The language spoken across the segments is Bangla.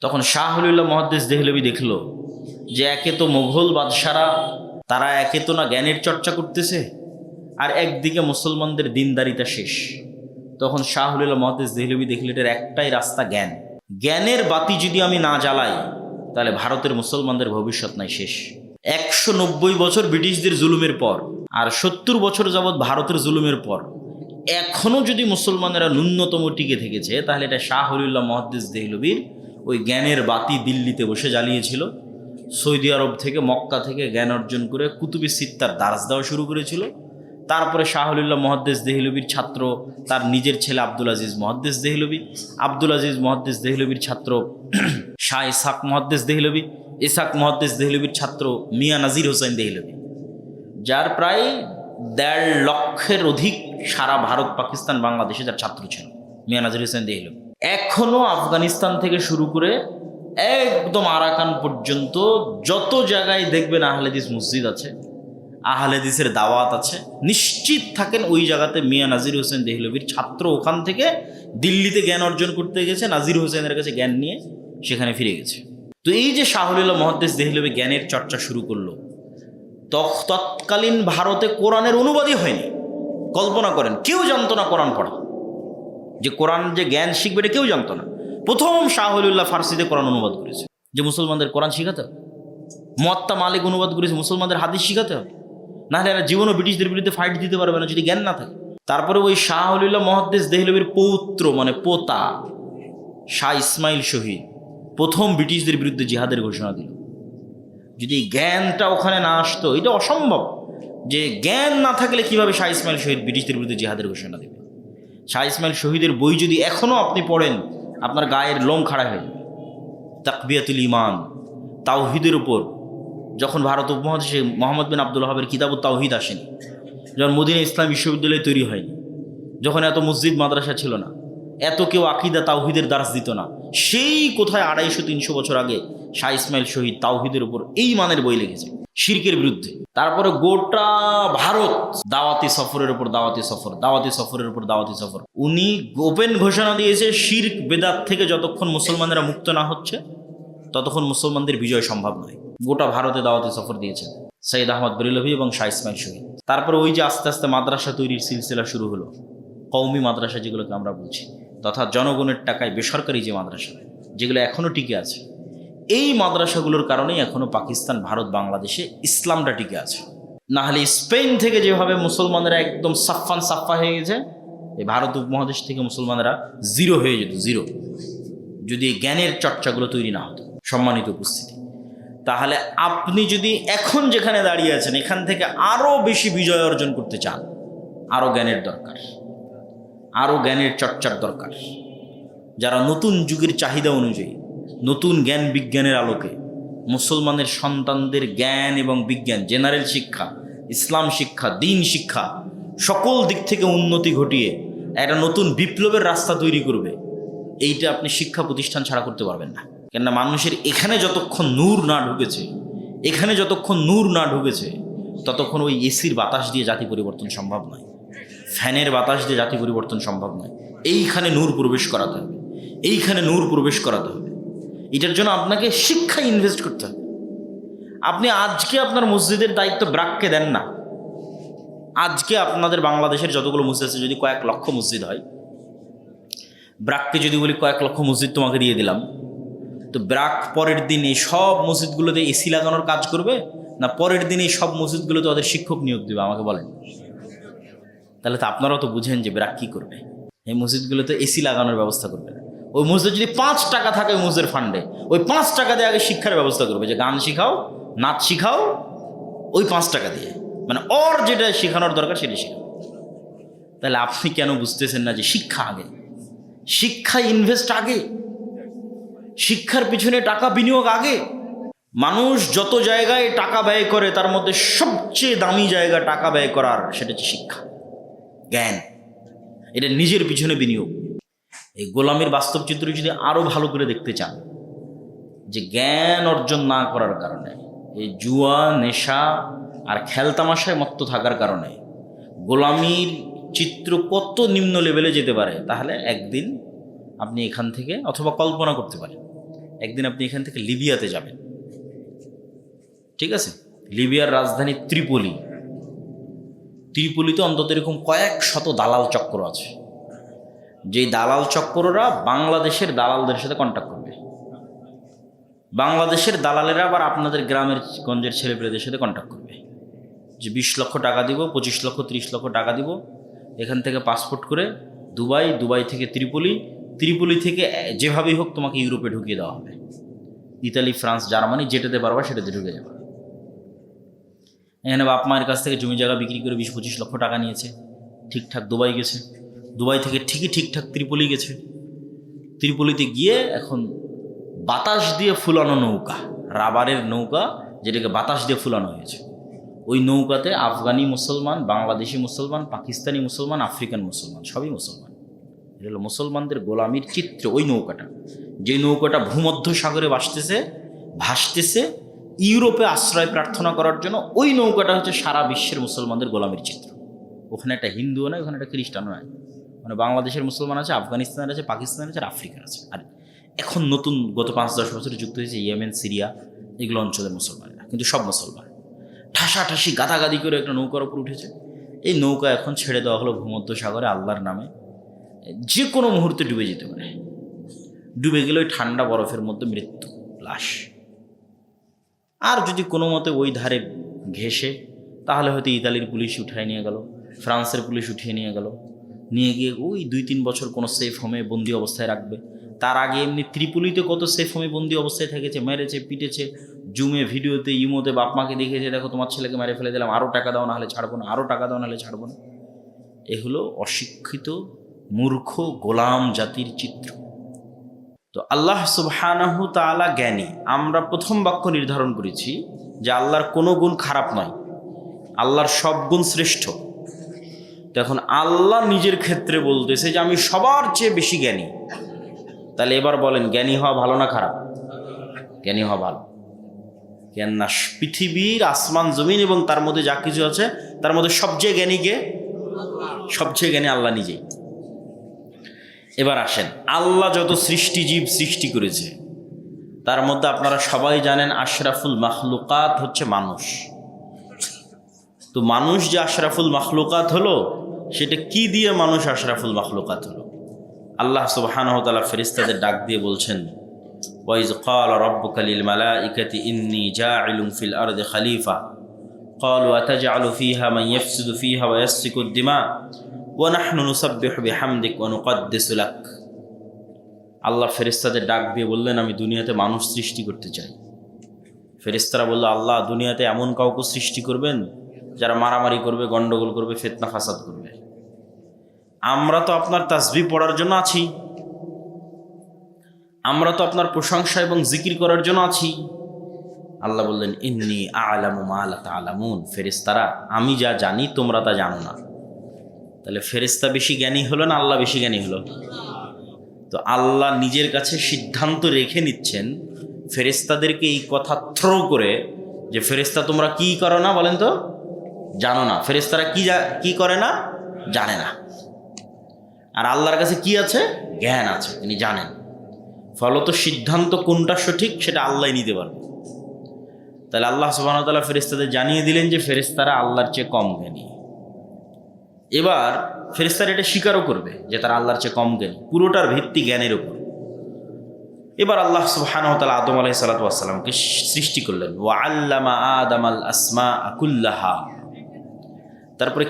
তখন শাহ ওলিউল্লাহ মুহাদ্দিস দেহলভী দেখলো যে একে তো মোগল বাদশারা তারা একে তো না জ্ঞানের চর্চা করতেছে, আর একদিকে মুসলমানদের দিনদারিতা শেষ। তখন শাহ ওলিউল্লাহ মুহাদ্দিস দেহলভী দেখলো এটার একটাই রাস্তা, জ্ঞান। জ্ঞানের বাতি যদি আমি না জ্বালাই তাহলে ভারতের মুসলমানদের ভবিষ্যৎ নাই, শেষ। 190 বছর ব্রিটিশদের জুলুমের পর আর 70 বছর যাবৎ ভারতের জুলুমের পর এখনো যদি মুসলমানেরা ন্যূনতম টিকে থেকেছে, তাহলে এটা শাহ ওলিউল্লাহ মুহাদ্দিস দেহলভীর ওই জ্ঞানের বাতি দিল্লিতে বসে জ্বালিয়েছিল। সৌদি আরব থেকে, মক্কা থেকে জ্ঞান অর্জন করে কুতুবে সিত্তার দার্স দেওয়া শুরু করেছিল। তারপরে শাহ ওলিউল্লাহ মুহাদ্দিস দেহলভীর ছাত্র তার নিজের ছেলে আব্দুল আজিজ মুহাদ্দিস দেহলভী, আব্দুল আজিজ মুহাদ্দিস দেহলভীর ছাত্র শাহ ইসহাক মুহাদ্দিস দেহলভী, ইসহাক মুহাদ্দিস দেহলভীর ছাত্র মিয়া নাজির হোসেন দেহলভী, যার প্রায় 1.5 লক্ষের অধিক সারা ভারত, পাকিস্তান, বাংলাদেশে যার ছাত্র ছিল মিয়া নাজির হোসেন দেহলভী। এখনো আফগানিস্তান থেকে শুরু করে একদম আরাকান পর্যন্ত যত জায়গায় দেখবেন আহলে হাদিস মসজিদ আছে, আহলে হাদিসের দাওয়াত আছে, নিশ্চিত থাকেন ওই জায়গাতে মিয়া নাজির হোসেন দেহলভীর ছাত্র ওখান থেকে দিল্লিতে জ্ঞান অর্জন করতে গেছে, নাজির হোসেনের কাছে জ্ঞান নিয়ে সেখানে ফিরে গেছে। তো এই যে শাহ ওলিউল্লাহ মুহাদ্দিস দেহলভী জ্ঞানের চর্চা শুরু করলো, তৎকালীন ভারতে কোরআনের অনুবাদই হয়নি। কল্পনা করেন, কেউ জানতো না কোরআন পড়া, যে কোরআন যে জ্ঞান শিখবে এটা কেউ জানতো না। প্রথম শাহ ওলিউল্লাহ ফার্সিতে কোরআন অনুবাদ করেছে, যে মুসলমানদের কোরআন শিখাতে হবে। মুয়াত্তা মালিক অনুবাদ করেছে, মুসলমানদের হাদিস শিখাতে হবে, নাহলে এরা জীবনও ব্রিটিশদের বিরুদ্ধে ফাইট দিতে পারবে না যদি জ্ঞান না থাকে। তারপরে ওই শাহ ওলিউল্লাহ মুহাদ্দিস দেহলভীর পৌত্র মানে পোতা শাহ ইসমাইল শহীদ প্রথম ব্রিটিশদের বিরুদ্ধে জিহাদের ঘোষণা দিল। যদি জ্ঞানটা ওখানে না আসতো, এটা অসম্ভব যে জ্ঞান না থাকলে কিভাবে শাহ ইসমাইল শহীদ ব্রিটিশদের বিরুদ্ধে জিহাদের ঘোষণা দেবে। শাহ ইসমাইল শহীদের বই যদি এখনও আপনি পড়েন, আপনার গায়ের লোম খাড়া হয়ে যাবে। তাকবিয়াতুল ঈমান, তাওহীদের উপর, যখন ভারত উপমহাদেশে মোহাম্মদ বিন আব্দুল ওয়াহাবের কিতাবুত তাওহীদ আসেনি, যখন মদিনা ইসলাম বিশ্ববিদ্যালয় তৈরি হয়নি, যখন এত মসজিদ মাদ্রাসা ছিল না, এত কেউ আকিদা তাওহীদের দার্স দিত না, সেই কোথায় 250-300 বছর আগে শাহ ইসমাইল শহীদ তাওহীদের উপর এই মানের বই লিখেছে, শিরকের বিরুদ্ধে। তারপরে গোটা ভারত দাওয়াতি সফরের উপর দাওয়াতি সফর, দাওয়াতি সফরের উপর দাওয়াতি সফর। উনি ওপেন ঘোষণা দিয়েছে, শিরক বেদাত থেকে যতক্ষণ মুসলমানেরা মুক্ত না হচ্ছে ততক্ষণ মুসলমানদের বিজয় সম্ভব নয়। গোটা ভারতে দাওয়াতি সফর দিয়েছেন সৈয়দ আহমদ বেরেলভী এবং শাহ ইসমাইল শহীদ। তারপরে ওই যে আস্তে আস্তে মাদ্রাসা তৈরির সিলসিলা শুরু হলো, কওমি মাদ্রাসা যেগুলোকে আমরা বলছি, তথা জনগণের টাকায় বেসরকারি যে মাদ্রাসা, যেগুলো এখনও টিকে আছে, এই মাদ্রাসাগুলোর কারণেই এখনও পাকিস্তান, ভারত, বাংলাদেশে ইসলামটা টিকে আছে। নাহলে স্পেন থেকে যেভাবে মুসলমানেরা একদম সাফা হয়ে গেছে, এই ভারত উপমহাদেশ থেকে মুসলমানেরা জিরো হয়ে যেত, জিরো, যদি জ্ঞানের চর্চাগুলো তৈরি না হতো। সম্মানিত উপস্থিতি, তাহলে আপনি যদি এখন যেখানে দাঁড়িয়ে আছেন এখান থেকে আরও বেশি বিজয় অর্জন করতে চান, আরও জ্ঞানের দরকার, আরও জ্ঞানের চর্চার দরকার। যারা নতুন যুগের চাহিদা অনুযায়ী, নতুন জ্ঞান বিজ্ঞানের আলোকে মুসলমানের সন্তানদের জ্ঞান এবং বিজ্ঞান, জেনারেল শিক্ষা, ইসলাম শিক্ষা, দিন শিক্ষা, সকল দিক থেকে উন্নতি ঘটিয়ে একটা নতুন বিপ্লবের রাস্তা তৈরি করবে, এইটা আপনি শিক্ষা প্রতিষ্ঠান ছাড়া করতে পারবেন না। কেননা মানুষের এখানে যতক্ষণ নূর না ঢুকেছে, এখানে যতক্ষণ নূর না ঢুকেছে, ততক্ষণ ওই এসির বাতাস দিয়ে জাতি পরিবর্তন সম্ভব নয়, ফ্যানের বাতাস দিয়ে জাতি পরিবর্তন সম্ভব নয়। এইখানে নূর প্রবেশ করাতে হবে, এইখানে নূর প্রবেশ করাতে হবে। এটার জন্য আপনাকে শিক্ষায় ইনভেস্ট করতে হবে। আপনি আজকে আপনার মসজিদের দায়িত্ব ব্রাককে দেন না। আজকে আপনাদের বাংলাদেশের যতগুলো মসজিদ আছে, যদি কয়েক লক্ষ মসজিদ হয়, ব্রাককে যদি বলি কয়েক লক্ষ মসজিদ তোমাকে দিয়ে দিলাম, তো ব্রাক পরের দিন এই সব মসজিদগুলোতে এসি লাগানোর কাজ করবে, না পরের দিন এই সব মসজিদগুলোতে ওদের শিক্ষক নিয়োগ দেবে? আমাকে বলেন। তাহলে তো আপনারাও তো বুঝেন যে ব্রাক কী করবে। এই মসজিদগুলোতে এসি লাগানোর ব্যবস্থা করবে না। ওই মসজিদ যদি 5 টাকা থাকে ওই মসজিদের ফান্ডে, ওই 5 টাকা দিয়ে আগে শিক্ষার ব্যবস্থা করবে, যে গান শিখাও, নাচ শিখাও, ওই 5 টাকা দিয়ে, মানে ওর যেটা শেখানোর দরকার সেটা শেখাও। তাহলে আপনি কেন বুঝতেছেন না যে শিক্ষা আগে, শিক্ষা ইনভেস্ট আগে, শিক্ষার পিছনে টাকা বিনিয়োগ আগে। মানুষ যত জায়গায় টাকা ব্যয় করে তার মধ্যে সবচেয়ে দামি জায়গা টাকা ব্যয় করার, সেটা হচ্ছে শিক্ষা, জ্ঞান। এটা নিজের পিছনে বিনিয়োগ। এই গোলামির বাস্তব চিত্র যদি আরও ভালো করে দেখতে চান, যে জ্ঞান অর্জন না করার কারণে, এই জুয়া, নেশা আর খেলতামাশায় মত্ত থাকার কারণে গোলামির চিত্র কত নিম্ন লেভেলে যেতে পারে, তাহলে একদিন আপনি এখান থেকে অথবা কল্পনা করতে পারেন একদিন আপনি এখান থেকে লিবিয়াতে যাবেন, ঠিক আছে? লিবিয়ার রাজধানী ত্রিপলি। ত্রিপলিতে অন্তত এরকম কয়েক শত দালাল চক্র আছে, যেই দালাল চক্ররা বাংলাদেশের দালালদের সাথে কন্ট্যাক্ট করবে। বাংলাদেশের দালালেরা আবার আপনাদের গ্রামের গঞ্জের ছেলেপেলেদের সাথে কন্ট্যাক্ট করবে যে 20 লক্ষ টাকা দিব, 25 লক্ষ 30 লক্ষ টাকা দিব, এখান থেকে পাসপোর্ট করে দুবাই, দুবাই থেকে ত্রিপলি, ত্রিপলি থেকে যেভাবেই হোক তোমাকে ইউরোপে ঢুকিয়ে দেওয়া হবে। ইতালি, ফ্রান্স, জার্মানি যেটাতে পারবা সেটাতে ঢুকে যাবে। এখানে বাপ মায়ের কাছ থেকে জমি জায়গা বিক্রি করে 20-25 লক্ষ টাকা নিয়েছে, ঠিকঠাক দুবাই গেছে, দুবাই থেকে ঠিকঠাক ত্রিপলি গেছে। ত্রিপলিতে গিয়ে এখন বাতাস দিয়ে ফুলানো নৌকা, রাবারের নৌকা যেটাকে বাতাস দিয়ে ফুলানো হয়েছে, ওই নৌকাতে আফগানি মুসলমান, বাংলাদেশি মুসলমান, পাকিস্তানি মুসলমান, আফ্রিকান মুসলমান, সবই মুসলমান। এটা হলো মুসলমানদের গোলামির চিত্র। ওই নৌকাটা, যে নৌকাটা ভূমধ্য সাগরে ভাসতেছে ইউরোপে আশ্রয় প্রার্থনা করার জন্য, ওই নৌকাটা হচ্ছে সারা বিশ্বের মুসলমানদের গোলামির চিত্র। ওখানে একটা হিন্দুও নয়, ওখানে একটা খ্রিস্টানও নয়, মানে বাংলাদেশের মুসলমান আছে, আফগানিস্তানের আছে, পাকিস্তানের আছে, আর আফ্রিকার আছে। আর এখন নতুন গত 5-10 বছরে যুক্ত হয়েছে ইয়েমেন, সিরিয়া, এগুলো অঞ্চলের মুসলমানেরা, কিন্তু সব মুসলমান। ঠাসাঠাসি গাদাগাদি করে একটা নৌকার উপর উঠেছে। এই নৌকা এখন ছেড়ে দেওয়া হলো ভূমধ্য সাগরে আল্লাহর নামে, যে কোনো মুহূর্তে ডুবে যেতে পারে। ডুবে গেলে ওই ঠান্ডা বরফের মধ্যে মৃত্যু, লাশ। আর যদি কোনো মতে ওই ধারে ঘেসে, তাহলে হয়তো ইতালির পুলিশ উঠায় নিয়ে গেল, ফ্রান্সের পুলিশ উঠিয়ে নিয়ে গেল, নিয়ে গিয়ে ওই 2-3 বছর কোনো সেফ হোমে বন্দি অবস্থায় রাখবে। তার আগে এমনি ত্রিপুলিতে কত সেফ হোমে বন্দি অবস্থায় থেকেছে, মেরেছে, পিটেছে, জুমে, ভিডিওতে, ইমোতে বাপ মাকে দেখেছে, দেখো তোমার ছেলেকে মেরে ফেলে দিলাম, আরও টাকা দাও না হলে ছাড়বো না, আরও টাকা দাও না হলে ছাড়বো না। এগুলো অশিক্ষিত মূর্খ গোলাম জাতির চিত্র। তো আল্লাহ সুবহানাহু তাআলা জ্ঞানী। আমরা প্রথম বাক্য নির্ধারণ করেছি যে আল্লাহর কোনো গুণ খারাপ নয়, আল্লাহর সব গুণ শ্রেষ্ঠ। তো এখন আল্লাহ নিজের ক্ষেত্রে বলতেছে যে আমি সবার চেয়ে বেশি জ্ঞানী। তাহলে এবার বলেন, জ্ঞানী হওয়া ভালো না খারাপ? জ্ঞানী হওয়া ভালো। কেন না, পৃথিবীর আসমান জমিন এবং তার মধ্যে যা কিছু আছে তার মধ্যে সবচেয়ে জ্ঞানী কে? সবচেয়ে জ্ঞানী আল্লাহ নিজেই। এবার আসেন, আল্লাহ যত সৃষ্টিজীব সৃষ্টি করেছে তার মধ্যে আপনারা সবাই জানেন আশরাফুল মাখলুকাত হচ্ছে মানুষ। তো মানুষ যে আশরাফুল মাখলুকাত হলো, সেটা কি দিয়ে মানুষ আশরাফুল মাখলুকাত হলো? আল্লাহ সুবহানাহু ওয়া তাআলা ফেরেশতাদের ডাক দিয়ে বলছেন, ওয়াইজ ক্বালা রাব্বুকা লিল মালাইকাতি ইন্নী জাইলুন ফিল আরদি খলিফা ক্বালু আতাজআলু ফিহা মান ইয়াফসিদু ফিহা ওয়া ইয়াসফিকু দিমা ওয়া নাহনু নুসাব্বিহু বিহামদিক ওয়া নুকদ্দিসু লাক। আল্লাহ ফেরেশতাদের ডাক দিয়ে বললেন, আমি দুনিয়াতে মানুষ সৃষ্টি করতে চাই। ফেরেশতারা বলল, আল্লাহ দুনিয়াতে এমন কাউকে সৃষ্টি করবেন যারা মারামারি করবে, গন্ডগোল করবে, ফিতনা ফাসাদ করবে। আমরা তো আপনার তাসবিহ পড়ার জন্য আছি, আমরা তো আপনার প্রশংসা এবং জিকির করার জন্য আছি। আল্লাহ বললেন, ইন্নী আ'লামু মা লা তা'লামুন। ফেরেশতারা, আমি যা জানি তোমরা তা জানো না। তাহলে ফেরেশতা বেশি জ্ঞানী হলো না আল্লাহ বেশি জ্ঞানী হলো? তো আল্লাহ নিজের কাছে সিদ্ধান্ত রেখে নিচ্ছেন ফেরেশতাদেরকে এই কথা থ্রো করে যে ফেরেশতা তোমরা কি করো না বলেন তো? জানো না। ফেরেশতারা কি করে না? জানে না। আর আল্লাহর কাছে কি আছে? জ্ঞান আছে, তিনি জানেন। ফলত সিদ্ধান্ত কোনটা সঠিক সেটা আল্লাহ নিতে পারবে। তাহলে আল্লাহ সুবহানাহু ওয়া তাআলা ফেরেশতাদের জানিয়ে দিলেন যে ফেরেশতারা আল্লাহর চেয়ে কম জ্ঞানী। এবার ফেরেশতারা এটা স্বীকারও করবে যে তারা আল্লাহর চেয়ে কম জ্ঞানী, পুরোটার ভিত্তি জ্ঞানের উপর। এবার আল্লাহ সুবহানাহু ওয়া তাআলা আদম আলাইহিস সালাতু ওয়াস সালামকে সৃষ্টি করলেন, ওয়া আল্লামা আদামাল আসমাআ কুল্লাহা। তারপরে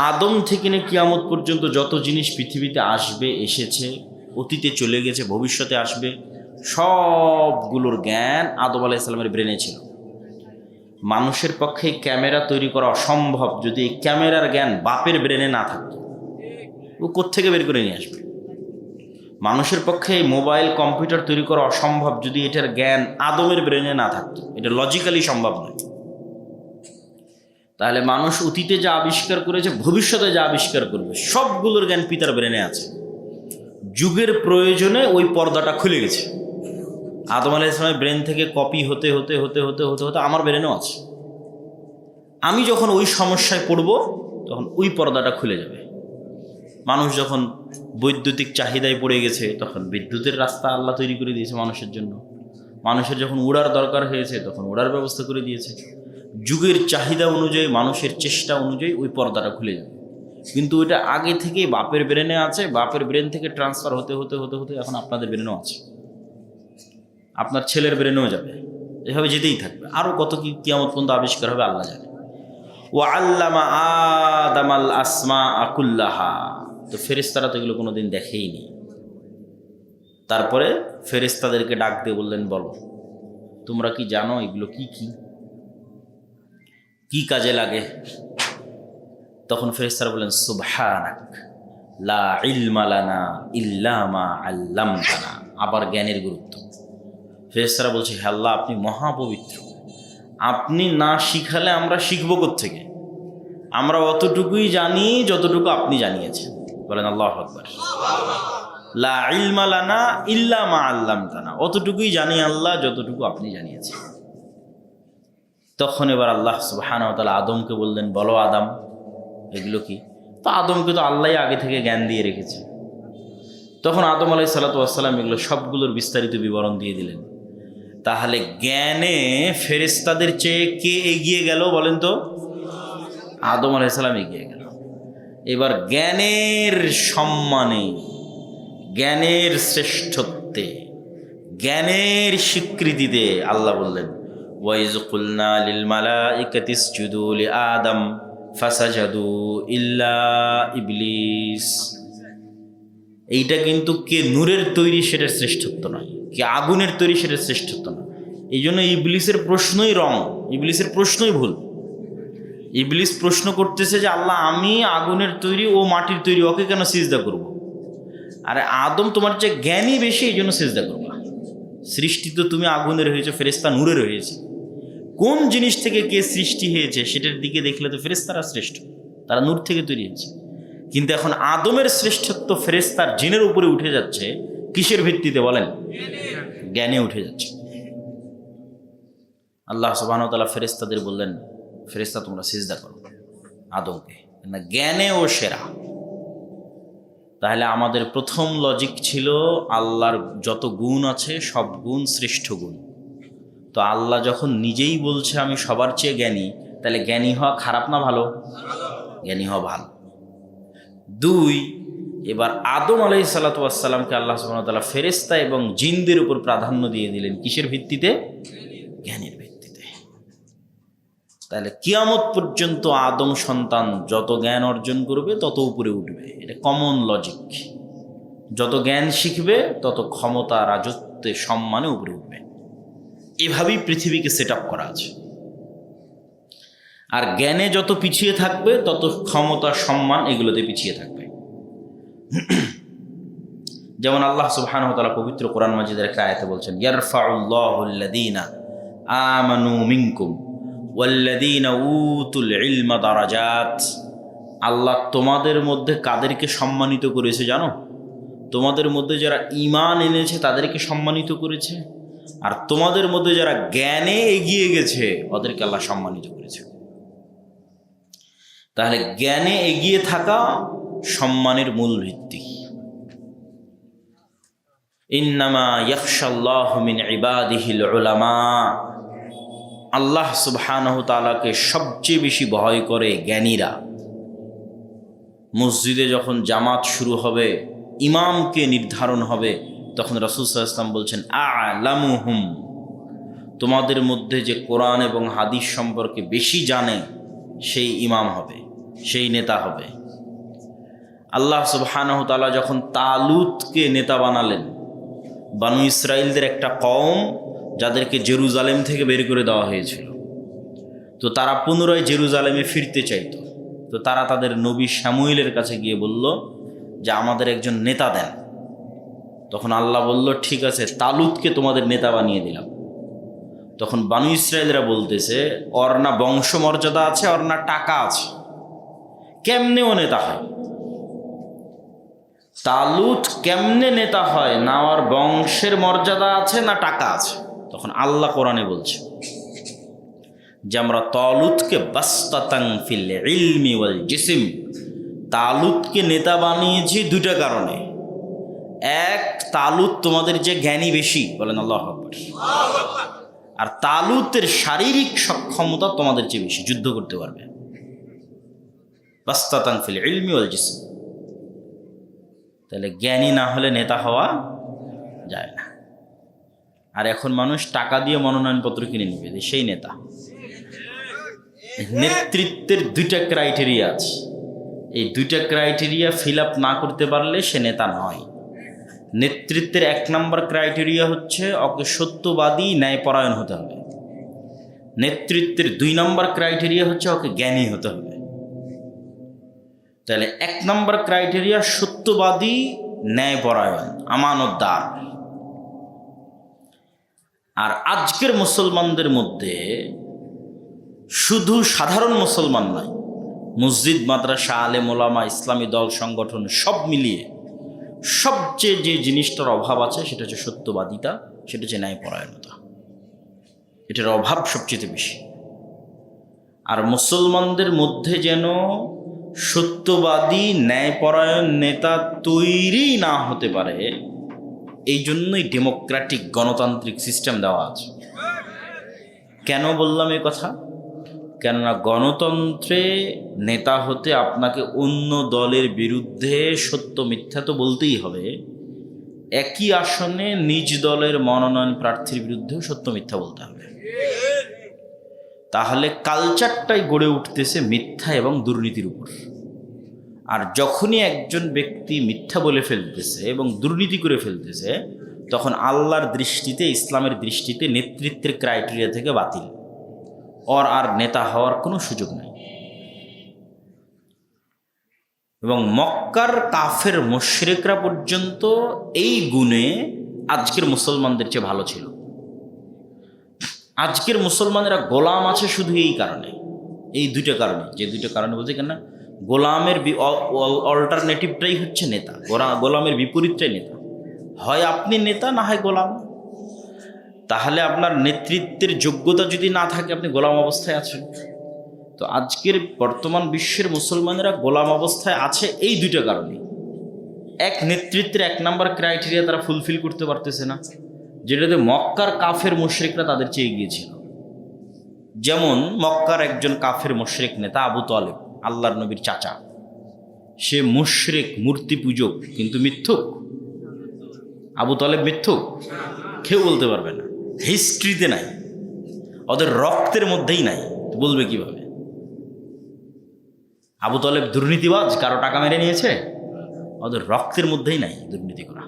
আদম থেকে নিয়ে কিয়ামত পর্যন্ত যত জিনিস পৃথিবীতে আসবে, এসেছে, অতীতে চলে গেছে, ভবিষ্যতে আসবে, সবগুলোর জ্ঞান আদম আলাইহিস সালামের ব্রেনে ছিল। মানুষের পক্ষে ক্যামেরা তৈরি করা অসম্ভব যদি এই ক্যামেরার জ্ঞান বাপের ব্রেনে না থাকতো। ও কোত্থেকে বের করে নিয়ে আসবে? মানুষের পক্ষে মোবাইল, কম্পিউটার তৈরি করা অসম্ভব যদি এটার জ্ঞান আদমের ব্রেনে না থাকতো। এটা লজিক্যালি সম্ভব নয়। তাহলে মানুষ অতীতে যা আবিষ্কার করেছে, ভবিষ্যতে যা আবিষ্কার করবে, সবগুলোর জ্ঞান পিতার ব্রেনে আছে। যুগের প্রয়োজনে ওই পর্দাটা খুলে গেছে। আদম আলাইহিস সালামের ব্রেন থেকে কপি হতে হতে হতে হতে হতে হতে আমার ব্রেনেও আছে। আমি যখন ওই সমস্যায় পড়ব তখন ওই পর্দাটা খুলে যাবে। মানুষ যখন বৈদ্যুতিক চাহিদায় পড়ে গেছে, তখন বিদ্যুতের রাস্তা আল্লাহ তৈরি করে দিয়েছে মানুষের জন্য। মানুষের যখন উড়ার দরকার হয়েছে তখন উড়ার ব্যবস্থা করে দিয়েছে। যুগের চাহিদা অনুযায়ী, মানুষের চেষ্টা অনুযায়ী ওই পর্দাটা খুলে যাবে। কিন্তু ওইটা আগে থেকেই বাপের ব্রেনে আছে, বাপের ব্রেন থেকে ট্রান্সফার হতে হতে হতে হতে এখন আপনাদের ব্রেনেও আছে, আপনার ছেলের ব্রেনেও যাবে, এভাবে যেতেই থাকবে। আরও কত কি কিয়ামত পর্যন্ত আবিষ্কার হবে আল্লাহ জানে। ওয়া আল্লামা আদামাল আসমা আকুল্লাহা, তো ফেরেশতারা তো এগুলো কোনোদিন দেখেইনি। তারপরে ফেরেশতাদেরকে ডাক দিয়ে বললেন, বলো তোমরা কি জানো এগুলো কি কি কি কাজে লাগে? তখন ফেরেশতারা বললেন, সুবহানাক লা ইলমা লানা ইল্লা মা আল্লামতানা। আবার জ্ঞানের গুরুত্ব। ফেরেশতারা বলছে, হে আল্লাহ, আপনি মহাপবিত্র, আপনি না শিখালে আমরা শিখব কোত্থেকে? আমরা অতটুকুই জানি যতটুকু আপনি জানিয়েছেন। বলেন আল্লাহু আকবার। লা ইলমা লানা ইল্লা মা আল্লামতানা, অতটুকুই জানি আল্লাহ যতটুকু আপনি জানিয়েছেন। তখন এবার আল্লাহ সুবহানাহু ওয়া তাআলা আদমকে বললেন, বলো আদম এগুলো কি? তো আদমকে তো আল্লাহ আগে থেকে জ্ঞান দিয়ে রেখেছে। তখন আদম আলাইহিস সালাতু ওয়াস সালাম এগুলো সবগুলোর বিস্তারিত বিবরণ দিয়ে দিলেন। তাহলে জ্ঞানে ফেরেশতাদের চেয়ে কে এগিয়ে গেল বলেন তো? আদম আলাইহিস সালাম এগিয়ে গেল। এবার জ্ঞানের সম্মানে, জ্ঞানের শ্রেষ্ঠত্বে, জ্ঞানের স্বীকৃতিতে আল্লাহ বললেন, ওয়াইজ কুলনা লিল মালাইকাতি ইসজুদু লি আদম ফাসাজাদু ইল্লা ইবলিস। এইটা কিন্তু কে নূরের তৈরি সেটার শ্রেষ্ঠত্ব নয়, কে আগুনের তৈরি সেটার শ্রেষ্ঠত্ব নয়। এই জন্য ইবলিসের প্রশ্নই রং, ইবলিসের প্রশ্নই ভুল। ইবলিস প্রশ্ন করতেছে যে আল্লাহ, আমি আগুনের তৈরি, ও মাটির তৈরি, ওকে কেন সিজদা করব? আরে আদম, তোমার যে জ্ঞানই বেশি, এই জন্য সিজদা করবা। সৃষ্টি তো তুমি আগুনের হয়েছে, ফেরেশতা নূরের হয়েছে। কোন জিনিস থেকে কে সৃষ্টি হয়েছে সেটার দিকে দেখলে তো ফেরেশতারা শ্রেষ্ঠ, তারা নূর থেকে তৈরি হয়েছে। কিন্তু এখন আদমের শ্রেষ্ঠত্ব ফেরেশতার জিনের উপরে উঠে যাচ্ছে কিসের ভিত্তিতে বলেন? জ্ঞানে উঠে যাচ্ছে। আল্লাহ সুবহানাহু ওয়া তাআলা ফেরেশতাদের বললেন, ফেরেশতা তোমরা সিজদা করো আদমকে, না জ্ঞানে ও সেরা। তাহলে আমাদের প্রথম লজিক ছিল আল্লাহর যত গুণ আছে সব গুণ শ্রেষ্ঠ গুণ। তো আল্লাহ যখন নিজেই বলছে আমি সবার চেয়ে জ্ঞানী, তাহলে জ্ঞানী হওয়া খারাপ না ভালো? জ্ঞানী হওয়া ভালো। দুই, এবার আদম আলাইহিস সালাতু ওয়াস সালামকে আল্লাহ সুবহানাহু ওয়া তাআলা ফেরেশতা এবং জিনদের উপর প্রাধান্য দিয়ে দিলেন কিসের ভিত্তিতে? জ্ঞানের ভিত্তিতে। তাহলে কিয়ামত পর্যন্ত আদম সন্তান যত জ্ঞান অর্জন করবে তত উপরে উঠবে, এটা কমন লজিক। যত জ্ঞান শিখবে তত ক্ষমতা, রাজত্বে, সম্মানে উপরে উঠবে। এভাবেই পৃথিবীকে সেট আপ করা আছে। আর জ্ঞানে যত পিছিয়ে থাকবে তত ক্ষমতা, সম্মান এগুলোতে পিছিয়ে থাকবে। যেমন আল্লাহ সুবহানাহু ওয়া তাআলা পবিত্র কোরআন মাজিদের একটা আয়াতে বলছেন, ইয়ারফাউল্লাহুল্লাযীনা আমানু মিনকুম ওয়াল্লাযীনা উতুল ইলমা দারাজাত। আল্লাহ তোমাদের মধ্যে কাদেরকে সম্মানিত করেছে জানো? তোমাদের মধ্যে যারা ঈমান এনেছে তাদেরকে সম্মানিত করেছে, আর তোমাদের মধ্যে যারা জ্ঞানে এগিয়ে গেছে ওদেরকে আল্লাহ সম্মানিত করেছে। তাহলে জ্ঞানে এগিয়ে থাকা সম্মানের মূল ভিত্তি। ইন্নামা ইয়াখশাল্লাহু মিন ইবাদিহিল উলামা। আল্লাহ সুবহানাহু ওয়া তাআলাকে সবচেয়ে বেশি ভয় করে জ্ঞানীরা। মসজিদে যখন জামাত শুরু হবে, ইমামকে নির্ধারণ হবে, তখন রাসূল সাল্লাল্লাহু আলাইহি ওয়াসাল্লাম বলছেন, আ'লামুহুম, তোমাদের মধ্যে যে কোরআন এবং হাদিস সম্পর্কে বেশি জানে সেই ইমাম হবে, সেই নেতা হবে। আল্লাহ সুবহানাহু ওয়া তাআলা যখন তালুতকে নেতা বানালেন, বানু ইসরাইলদের একটা কওম যাদেরকে জেরুজালেম থেকে বের করে দেওয়া হয়েছিল, তো তারা পুনরায় জেরুজালেমে ফিরতে চাইতো। তো তারা তাদের নবী শামুয়েলের কাছে গিয়ে বলল যে আমাদের একজন নেতা দেন। তখন আল্লাহ বলল, ঠিক আছে, তালুতকে তোমাদের নেতা বানিয়ে দিলাম। তখন বানু ইসরাইলরা বলতেছে, ওর না বংশমর্যাদা আছে, ওর না টাকা আছে, কেমনে ও নেতা হয়? তালুত কেমনে নেতা হয়? না ওর বংশের মর্যাদা আছে, না টাকা আছে। তখন আল্লাহ কোরআনে বলছে যে আমরা তালুতকে বাসতাতান ফিল ইলমি ওয়াল জিসম, তালুতকে নেতা বানিয়েছি দুইটা কারণে। এক, তালুত তোমাদের যে জ্ঞানী বেশি, বলেন আল্লাহু আকবার। আর তালুতের শারীরিক সক্ষমতা তোমাদের চেয়ে বেশি, যুদ্ধ করতে পারবে। বাস্তাতান ফিল ইলমি ওয়াল জিসম। তাহলে জ্ঞানী না হলে নেতা হওয়া যায় না। আর এখন মানুষ টাকা দিয়ে মনোনয়নপত্র কিনে নিবে, সেই নেতা। নেতৃত্বের দুইটা ক্রাইটেরিয়া আছে, এই দুইটা ক্রাইটেরিয়া ফিল আপ না করতে পারলে সে নেতা নয়। নেতৃত্বের 1 নম্বর ক্রাইটেরিয়া হচ্ছে ওকে সত্যবাদী ন্যায়পরায়ণ হতে হবে। নেতৃত্বের 2 নম্বর ক্রাইটেরিয়া হচ্ছে ওকে জ্ঞানী হতে হবে। তাহলে 1 নম্বর ক্রাইটেরিয়া সত্যবাদী ন্যায়পরায়ণ আমানতদার। আর আজকের মুসলমানদের মধ্যে শুধু সাধারণ মুসলমান নয়, মসজিদ মাদ্রাসা আলেম ওলামা ইসলামী দল সংগঠন সব মিলিয়ে সবচেয়ে যে জিনিসটার অভাব আছে সেটা হচ্ছে সত্যবাদিতা, সেটা হচ্ছে ন্যায়পরায়ণতা। এটার অভাব সবচেয়ে বেশি। আর মুসলমানদের মধ্যে যেন সত্যবাদী ন্যায়পরায়ণ নেতা তৈরি না হতে পারে, এই জন্যই ডেমোক্রেটিক গণতান্ত্রিক সিস্টেম দেওয়া আছে। কেন বললাম এই কথা? কেননা গণতন্ত্রে নেতা হতে আপনাকে অন্য দলের বিরুদ্ধে সত্য মিথ্যা তো বলতেই হবে, একই আসনে নিজ দলের মনোনয়ন প্রার্থীর বিরুদ্ধেও সত্য মিথ্যা বলতে হবে। তাহলে কালচারটাই গড়ে উঠতেছে মিথ্যা এবং দুর্নীতির উপর। আর যখনই একজন ব্যক্তি মিথ্যা বলে ফেলতেছে এবং দুর্নীতি করে ফেলতেছে, তখন আল্লাহর দৃষ্টিতে, ইসলামের দৃষ্টিতে নেতৃত্বের ক্রাইটেরিয়া থেকে বাতিল, ওর আর নেতা হওয়ার কোনো সুযোগ নেই। এবং মক্কার কাফের মুশরিকরা পর্যন্ত এই গুণে আজকের মুসলমানদের চেয়ে ভালো ছিল। আজকের মুসলমানেরা গোলাম আছে শুধু এই কারণে, এই দুইটা কারণে। যে দুইটা কারণে বলছে কেন, গোলামের অল্টারনেটিভটাই হচ্ছে নেতা, গোলামের বিপরীতটাই নেতা। হয় আপনি নেতা, না হয় গোলাম। তাহলে আপনার নেতৃত্বের যোগ্যতা যদি না থাকে, আপনি গোলাম অবস্থায় আছেন। তো আজকের বর্তমান বিশ্বের মুসলমানেরা গোলাম অবস্থায় আছে এই দুইটা কারণে। এক, নেতৃত্বের 1 নম্বর ক্রাইটেরিয়া তারা ফুলফিল করতে পারতেছে না, যেটাতে মক্কার কাফের মুশরিকরা তাদের চেয়ে গিয়েছিল। যেমন মক্কার একজন কাফের মুশরিক নেতা আবু তালেব, আল্লাহর নবীর চাচা। সে মুশরিক, মূর্তি পূজক, কিন্তু মিথ্যুক। আবু তালেব মিথ্যুক? কেউ বলতে পারবে না, হিস্ট্রিতে নাই, ওদের রক্তের মধ্যেই নাই, বলবে কিভাবে? আবু তালেব দুর্নীতিবাজ, কারো টাকা মেরে নিয়েছে? ওদের রক্তের মধ্যেই নাই দুর্নীতি করা।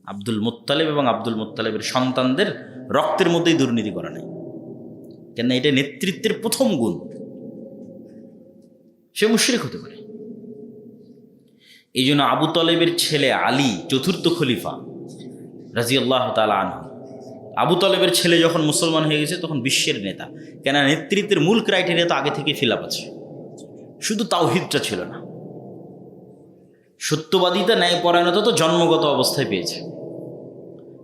আব্দুল মুত্তালিব এবং আব্দুল মুত্তালিবের সন্তানদের রক্তের মধ্যেই দুর্নীতি করা নাই। কেন? এটা নেতৃত্বের প্রথম গুণ। সে মুশরিক হতে পারে। এই জন্য আবু তালেবের ছেলে আলী, 4র্থ খলিফা রাদিয়াল্লাহু তাআলা আনহু, আবু তালেবের ছেলে যখন মুসলমান হয়ে গেছে তখন বিশ্বের নেতা। কেন? নেতৃত্বের মূল ক্রাইটেরিয়া তো আগে থেকে ফিল আপ আছে, শুধু তাওহীদটা ছিল না। সত্যবাদিতা, ন্যায়পরায়ণতা তো জন্মগত অবস্থায় পেয়েছে,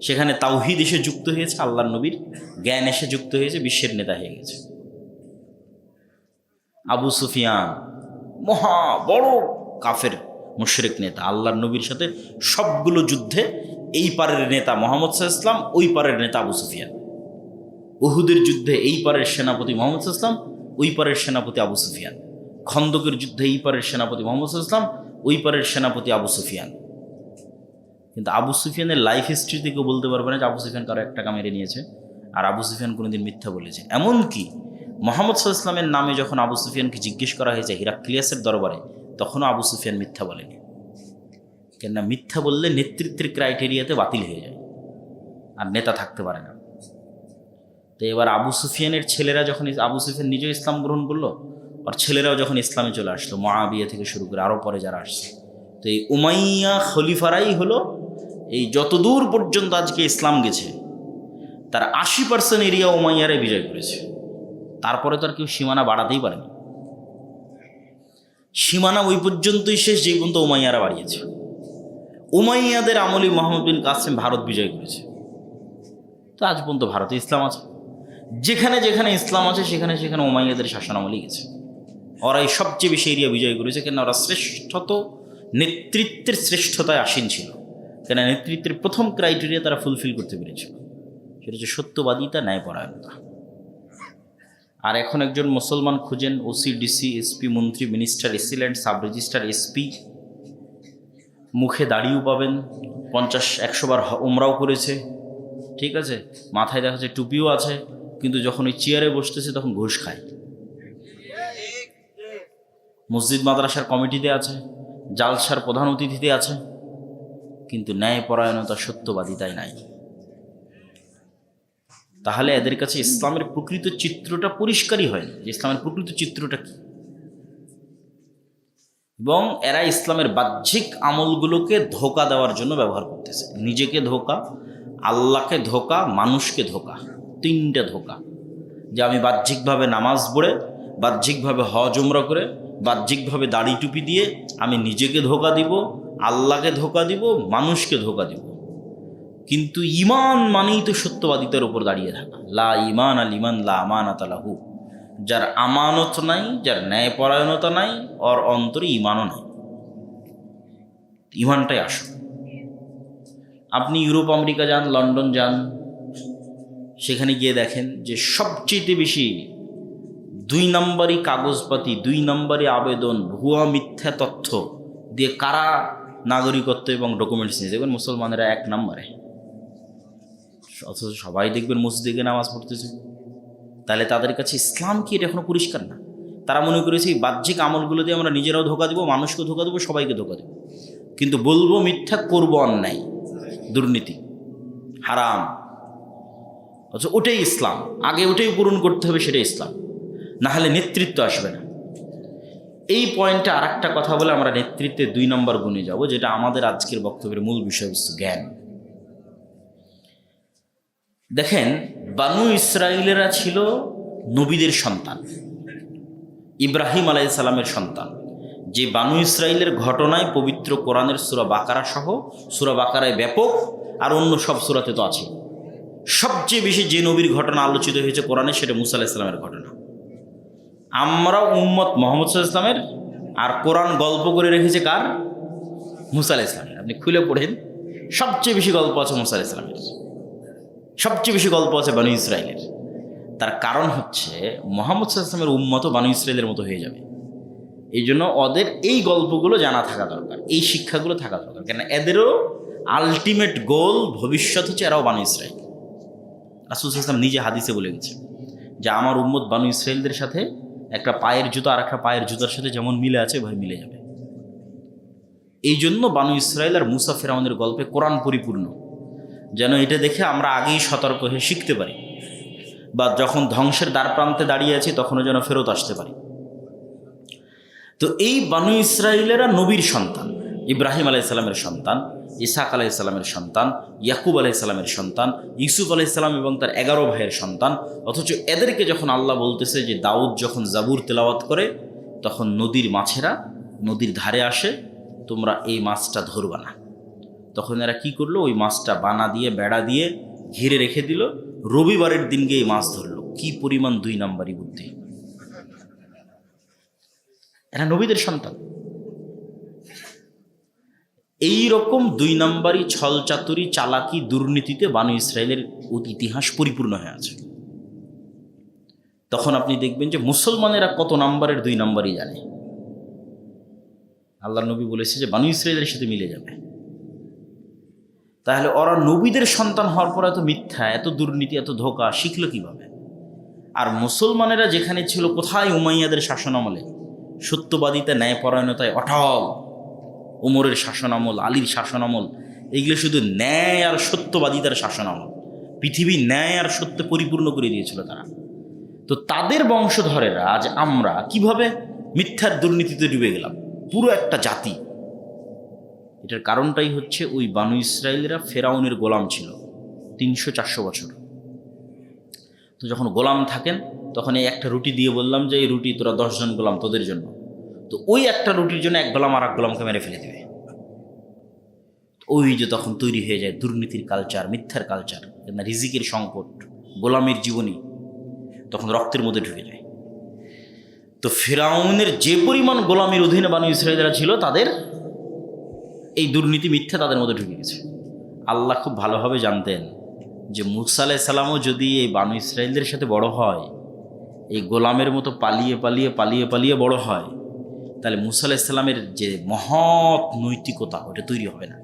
সেখানে তাওহীদ এসে যুক্ত হয়েছে, আল্লাহর নবীর জ্ঞান এসে যুক্ত হয়েছে, বিশ্বের নেতা হয়ে গেছে। আবু সুফিয়ান মহা বড় কাফের মুশরিক নেতা, আল্লাহর নবীর সাথে সবগুলো যুদ্ধে এই পারের নেতা মুহাম্মদ সাল্লাল্লাহু আলাইহি ওয়াসাল্লাম, ওই পারের নেতা আবু সুফিয়ান। উহুদের যুদ্ধে এই পারের সেনাপতি মুহাম্মদ সাল্লাল্লাহু আলাইহি ওয়াসাল্লাম, ওই পারের সেনাপতি আবু সুফিয়ান। খন্দকের যুদ্ধে এই পারের সেনাপতি মুহাম্মদ সাল্লাল্লাহু আলাইহি ওয়াসাল্লাম, ওই পারের সেনাপতি আবু সুফিয়ান। কিন্তু আবু সুফিয়ানের লাইফ হিস্ট্রিতে কেউ বলতে পারবে না যে আবু সুফিয়ান কারো 1 টাকা মেরে নিয়েছে, আর আবু সুফিয়ান কোনোদিন মিথ্যা বলেছে। এমনকি মুহাম্মদ সাল্লাল্লাহু আলাইহি ওয়াসাল্লামের নামে যখন আবু সুফিয়ানকে জিজ্ঞেস করা হয়েছে হিরাক্লিয়াসের দরবারে, তখনও আবু সুফিয়ান মিথ্যা বলেনি। কেননা মিথ্যা বললে নেতৃত্বের ক্রাইটেরিয়াতে বাতিল হয়ে যায়, আর নেতা থাকতে পারে না। তো এবার আবু সুফিয়ানের ছেলেরা যখন, আবু সুফিয়ান নিজেও ইসলাম গ্রহণ করলো, আর ছেলেরাও যখন ইসলামে চলে আসলো, মুআবিয়া থেকে শুরু করে আরও পরে যারা আসছে, তো এই উমাইয়া খলিফারাই হলো এই যতদূর পর্যন্ত আজকে ইসলাম গেছে তার 80% এরিয়া উমাইয়ারাই বিজয় করেছে। তারপরে তো আর কেউ সীমানা বাড়াতেই পারেনি। সীমানা ওই পর্যন্তই শেষ যে পর্যন্ত উমাইয়ারা বাড়িয়েছে। উমাইয়াদের আমলি মুহাম্মদ বিন কাসিম ভারত বিজয় করেছে, তো আজ পর্যন্ত ভারতে ইসলাম আছে। যেখানে যেখানে ইসলাম আছে সেখানে সেখানে উমাইয়াদের শাসনামলই গেছে। ওরাই সবচেয়ে বেশি এরিয়া বিজয় করেছে, কেন ওরা শ্রেষ্ঠত, নেতৃত্বের শ্রেষ্ঠতায় আসীন ছিল। কেন নেতৃত্বের প্রথম ক্রাইটেরিয়া তারা ফুলফিল করতে পেরেছিল, সেটা হচ্ছে সত্যবাদিতা, ন্যায়পরায়ণতা। আর এখন একজন মুসলমান খুঁজেন, ওসি, ডিসি, এসপি, মন্ত্রী, মিনিস্টার, এসিল্যান্ট, সাব রেজিস্ট্রার, এসপি, মুখে দাড়িও পাবেন, 50-100 বার উমরাও করেছে, ঠিক আছে, মাথায় দেখা যাচ্ছে টুপিও আছে, কিন্তু যখন ওই চেয়ারে বসতেছে তখন ঘুষ খায়। মসজিদ মাদ্রাসার কমিটিতে আছে, জালসার প্রধান অতিথিতে আছে, কিন্তু ন্যায়পরায়ণতা, সত্যবাদিতাই নাই। তাহলে এদের কাছে ইসলামের প্রকৃত চিত্রটা পরিষ্কারই হয় না, যে ইসলামের প্রকৃত চিত্রটা কি। এবং এরা ইসলামের বাহ্যিক আমলগুলোকে ধোঁকা দেওয়ার জন্য ব্যবহার করতেছে, নিজেকে ধোঁকা, আল্লাহকে ধোঁকা, মানুষকে ধোঁকা, 3টা ধোঁকা। যে আমি বাহ্যিকভাবে নামাজ পড়ে, বাহ্যিকভাবে হজ উমরা করে, বাহ্যিকভাবে দাড়ি টুপি দিয়ে আমি নিজেকে ধোঁকা দিব, আল্লাহকে ধোঁকা দিব, মানুষকে ধোঁকা দিব। কিন্তু ঈমান মানেই তো সত্যবাদিতার উপর দাঁড়িয়ে থাকা। লা ঈমান আল ঈমান লা আমানাত লাহু। যার আমানত নাই, যার ন্যায়পরায়ণতা নাই, ওর অন্তরে ঈমানও নাই। ঈমানটাই আসল। আপনি ইউরোপ, আমেরিকা যান, লন্ডন যান, সেখানে গিয়ে দেখেন যে সবচেয়ে বেশি 2 নম্বরই কাগজপাতি, 2 নম্বরই আবেদন, ভুয়া মিথ্যা তথ্য দিয়ে কারা নাগরিকত্ব এবং ডকুমেন্টস নিয়ে দেখবেন মুসলমানেরা 1 নম্বরে। অথচ সবাই দেখবেন মসজিদে নামাজ পড়তেছে। তাহলে তাদের কাছে ইসলাম কি, এটা এখনো পরিষ্কার না। তারা মনে করেছে এই বাহ্যিক আমলগুলো দিয়ে আমরা নিজেরাও ধোঁকা দেবো, মানুষকে ধোঁকা দেবো, সবাইকে ধোঁকা দেবো, কিন্তু বলবো মিথ্যা, করবো অন্যায়, দুর্নীতি, হারাম। অথচ ওটাই ইসলাম, আগে ওটাই পূরণ করতে হবে, সেটাই ইসলাম, না হলে নেতৃত্ব আসবে না। এই পয়েন্টে আর একটা কথা বলে আমরা নেতৃত্বের 2 নম্বর গুণে যাব, যেটা আমাদের আজকের বক্তব্যের মূল বিষয়বস্তু, জ্ঞান। দেখেন, বানু ইসরাইলেরা ছিল নবীদের সন্তান, ইব্রাহিম আলাইহিস সালামের সন্তান। যে বানু ইসরাইলের ঘটনায় পবিত্র কোরআনের সূরা বাকারা সহ, সূরা বাকারায় ব্যাপক, আর অন্য সব সূরাতে তো আছে। সবচেয়ে বেশি যে নবীর ঘটনা আলোচিত হয়েছে কোরআনে, সেটা মুসা আলাইহিস সালামের ঘটনা। আমরা উম্মত মুহাম্মদ সাল্লাল্লাহু আলাইহি ওয়াসাল্লামের, আর কোরআন গল্প করে রেখেছে কার? মুসা আলাইহিস সালামের। আপনি খুলে পড়েন, সবচেয়ে বেশি গল্প আছে মুসা আলাইহিস সালামের, সবচেয়ে বেশি গল্প আছে বানু ইসরাইলের। তার কারণ হচ্ছে মুহাম্মদ সাল্লাল্লাহু আলাইহি ওয়াসাল্লামের উম্মতও বানু ইসরাইলের মতো হয়ে যাবে। এই জন্য ওদের এই গল্পগুলো জানা থাকা দরকার, এই শিক্ষাগুলো থাকা দরকার। কেন এদেরও আলটিমেট গোল, ভবিষ্যৎ হচ্ছে এরাও বানু ইসরাইল। রাসূল সাল্লাল্লাহু আলাইহি ওয়াসাল্লাম নিজে হাদিসে বলে গেছে যে আমার উম্মত বানু ইসরাইলদের সাথে একটা পায়ের জুতা আর একটা পায়ের জুতার সাথে যেমন মিলে আছে, ভাই মিলে যাবে। এই জন্য বানু ইসরাইল আর মুসা ফেরাউনের গল্পে কোরআন পরিপূর্ণ, যেন এটা দেখে আমরা আগেই সতর্ক হয়ে শিখতে পারি, বা যখন ধ্বংসের দ্বার প্রান্তে দাঁড়িয়ে আছি তখনও যেন ফেরত আসতে পারি। তো এই বানু ইসরাইলেরা নবীর সন্তান, ইব্রাহিম আলাইহিস সালামের সন্তান, ইসহাক আলাইহিস সালামের সন্তান, ইয়াকুব আলাইহিস সালামের সন্তান, ইউসুফ আলাইহিস সালাম এবং তার 11 ভাইয়ের সন্তান। অথচ এদেরকে যখন আল্লাহ বলতেছে যে দাউদ যখন জাবুর তেলাওয়াত করে, তখন নদীর মাছেরা নদীর ধারে আসে, তোমরা এই মাছটা ধরবা না। তখন এরা কি করলো? ওই মাছটা বানা দিয়ে, বেড়া দিয়ে ঘিরে রেখে দিল। রবিবারের দিন গিয়ে এই মাছ ধরলো। কি পরিমাণ 2 নম্বরই বুদ্ধি! এরা নবীদের সন্তান। এই রকম 2 নম্বরই ছল চাতুরি, চালাকি, দুর্নীতিতে বানু ইসরাইলের ইতিহাস পরিপূর্ণ হয়ে আছে। তখন আপনি দেখবেন যে মুসলমানেরা কত নম্বরের 2 নম্বরই জানে। আল্লাহ নবী বলেছে যে বানু ইসরাইলের সাথে মিলে যাবে। তাহলে ওরা নবীদের সন্তান হওয়ার পর এত মিথ্যা, এত দুর্নীতি, এত ধোঁকা শিখলো কিভাবে? আর মুসলমানেরা যেখানে ছিল, কোথায়? উমাইয়াদের শাসনামলে সত্যবাদিতা, ন্যায়পরায়ণতায় অটল। ওমরের শাসনামল, আলীর শাসনামল, এগুলো শুধু ন্যায় আর সত্যবাদিতার শাসনামল। পৃথিবী ন্যায় আর সত্য পরিপূর্ণ করে দিয়েছিল তারা। তো তাদের বংশধরেরা আজ আমরা কিভাবে মিথ্যার দুর্নীতিতে ডুবে গেলাম, পুরো একটা জাতি। এটার কারণটাই হচ্ছে ওই বানু ইসরাইলেরা ফেরাউনের গোলাম ছিল 300-400 বছর। তো যখন গোলাম থাকেন, তখন এই একটা রুটি দিয়ে বললাম যে এই রুটি তোরা 10 জন গোলাম, তোদের জন্য। তো ওই একটা রুটির জন্য এক গোলাম আর এক গোলামকে মেরে ফেলে দেবে। ওই যে তখন তৈরি হয়ে যায় দুর্নীতির কালচার, মিথ্যার কালচার, রিজিকের সংকট, গোলামের জীবনী তখন রক্তের মধ্যে ঢুকে যায়। তো ফেরাউনের যে পরিমাণ গোলামের অধীনে বানু ইসরাইলরা ছিল, তাদের এই দুর্নীতি, মিথ্যা তাদের মধ্যে ঢুকে গেছে। আল্লাহ খুব ভালোভাবে জানতেন যে মুসা আলাইহিস সালামও যদি এই বানু ইসরাইলদের সাথে বড় হয়, এই গোলামের মতো পালিয়ে পালিয়ে পালিয়ে পালিয়ে বড় হয়, তাহলে মুসা আলাইহিস সালামের যে মহৎ নৈতিকতা ওটা তৈরি হবে না,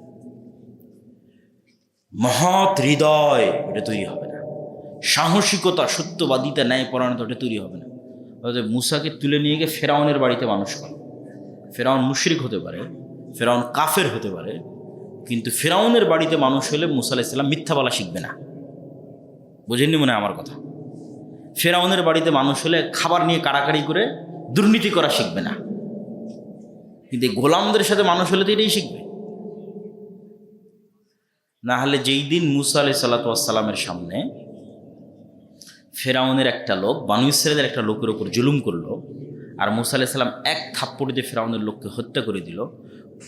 মহৎ হৃদয় ওটা তৈরি হবে না, সাহসিকতা, সত্যবাদিতা, ন্যায়পরায়ণতা ওটা তৈরি হবে না। অর্থাৎ মুসাকে তুলে নিয়ে গিয়ে ফেরাউনের বাড়িতে মানুষ করে। ফেরাউন মুশরিক হতে পারে, ফেরাউন কাফের হতে পারে, কিন্তু ফেরাউনের বাড়িতে মানুষ হলে মুসা আলাইহিস সালাম মিথ্যা বলা শিখবে না। বোঝেননি মনে হয় আমার কথা? ফেরাউনের বাড়িতে মানুষ হলে খাবার নিয়ে কাড়াকাড়ি করে দুর্নীতি করা শিখবে না, কিন্তু গোলামদের সাথে মানুষ হলে তো এটাই শিখবে। না হলে যেই দিন মুসা আলাইহিস সালাতু ওয়াস সালামের সামনে ফেরাউনের একটা লোক বানু ইসরাইলের একটা লোকের উপর জুলুম করলো, আর মুসা আলাইহিস সালাম এক থাপ্পড় দিয়ে ফেরাউনের লোককে হত্যা করে দিল,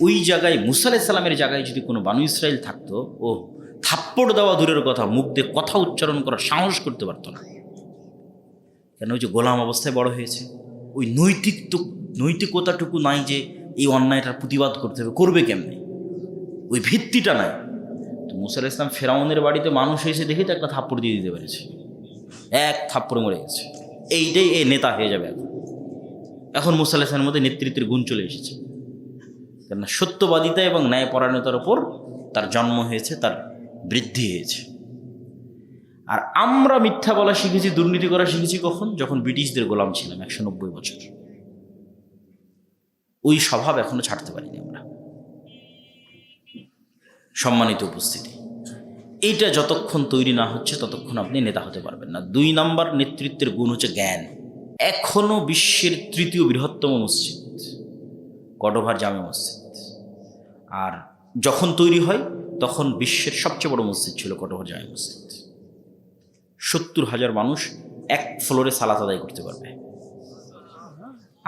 ওই জায়গায় মুসা আলাইহিস সালামের জায়গায় যদি কোনো বানু ইসরাইল থাকতো, ও থাপ্পড় দেওয়া দূরের কথা, মুখ দিয়ে কথা উচ্চারণ করার সাহস করতে পারতো না। কেন? ওই যে গোলাম অবস্থায় বড় হয়েছে, ওই নৈতিকতাটুকু নাই যে এই অন্যায়টার প্রতিবাদ করতে হবে, করবে কেমনে, ওই ভিত্তিটা নাই। তো মুসা আলাইহিস সালাম ফেরাউনের বাড়িতে মানুষ এসে দেখে তো একটা থাপ্পড় দিয়ে দিতে পেরেছে, এক থাপ্পড়ে মরে গেছে। এইটাই এ নেতা হয়ে যাবে। এখন মুসা আলাইহিস সালামের মধ্যে নেতৃত্বের গুণ চলে এসেছে, কেননা সত্যবাদিতা এবং ন্যায়পরায়ণতার ওপর তার জন্ম হয়েছে, তার বৃদ্ধি হয়েছে। আর আমরা মিথ্যা বলা শিখেছি, দুর্নীতি করা শিখেছি কখন? যখন ব্রিটিশদের গোলাম ছিলাম 190 বছর। ওই স্বভাব এখনো ছাড়তে পারিনি আমরা। সম্মানিত উপস্থিতি, এইটা যতক্ষণ তৈরি না হচ্ছে ততক্ষণ আপনি নেতা হতে পারবেন না। 2 নম্বর নেতৃত্বের গুণ হচ্ছে জ্ঞান। এখনো বিশ্বের 3য় বৃহত্তম মসজিদ কর্ডোভার জামে মসজিদ, আর যখন তৈরি হয় তখন বিশ্বের সবচেয়ে বড় মসজিদ ছিল কর্ডোভার জামে মসজিদ। 70,000 মানুষ এক ফ্লোরে সালাত আদায় করতে পারবে,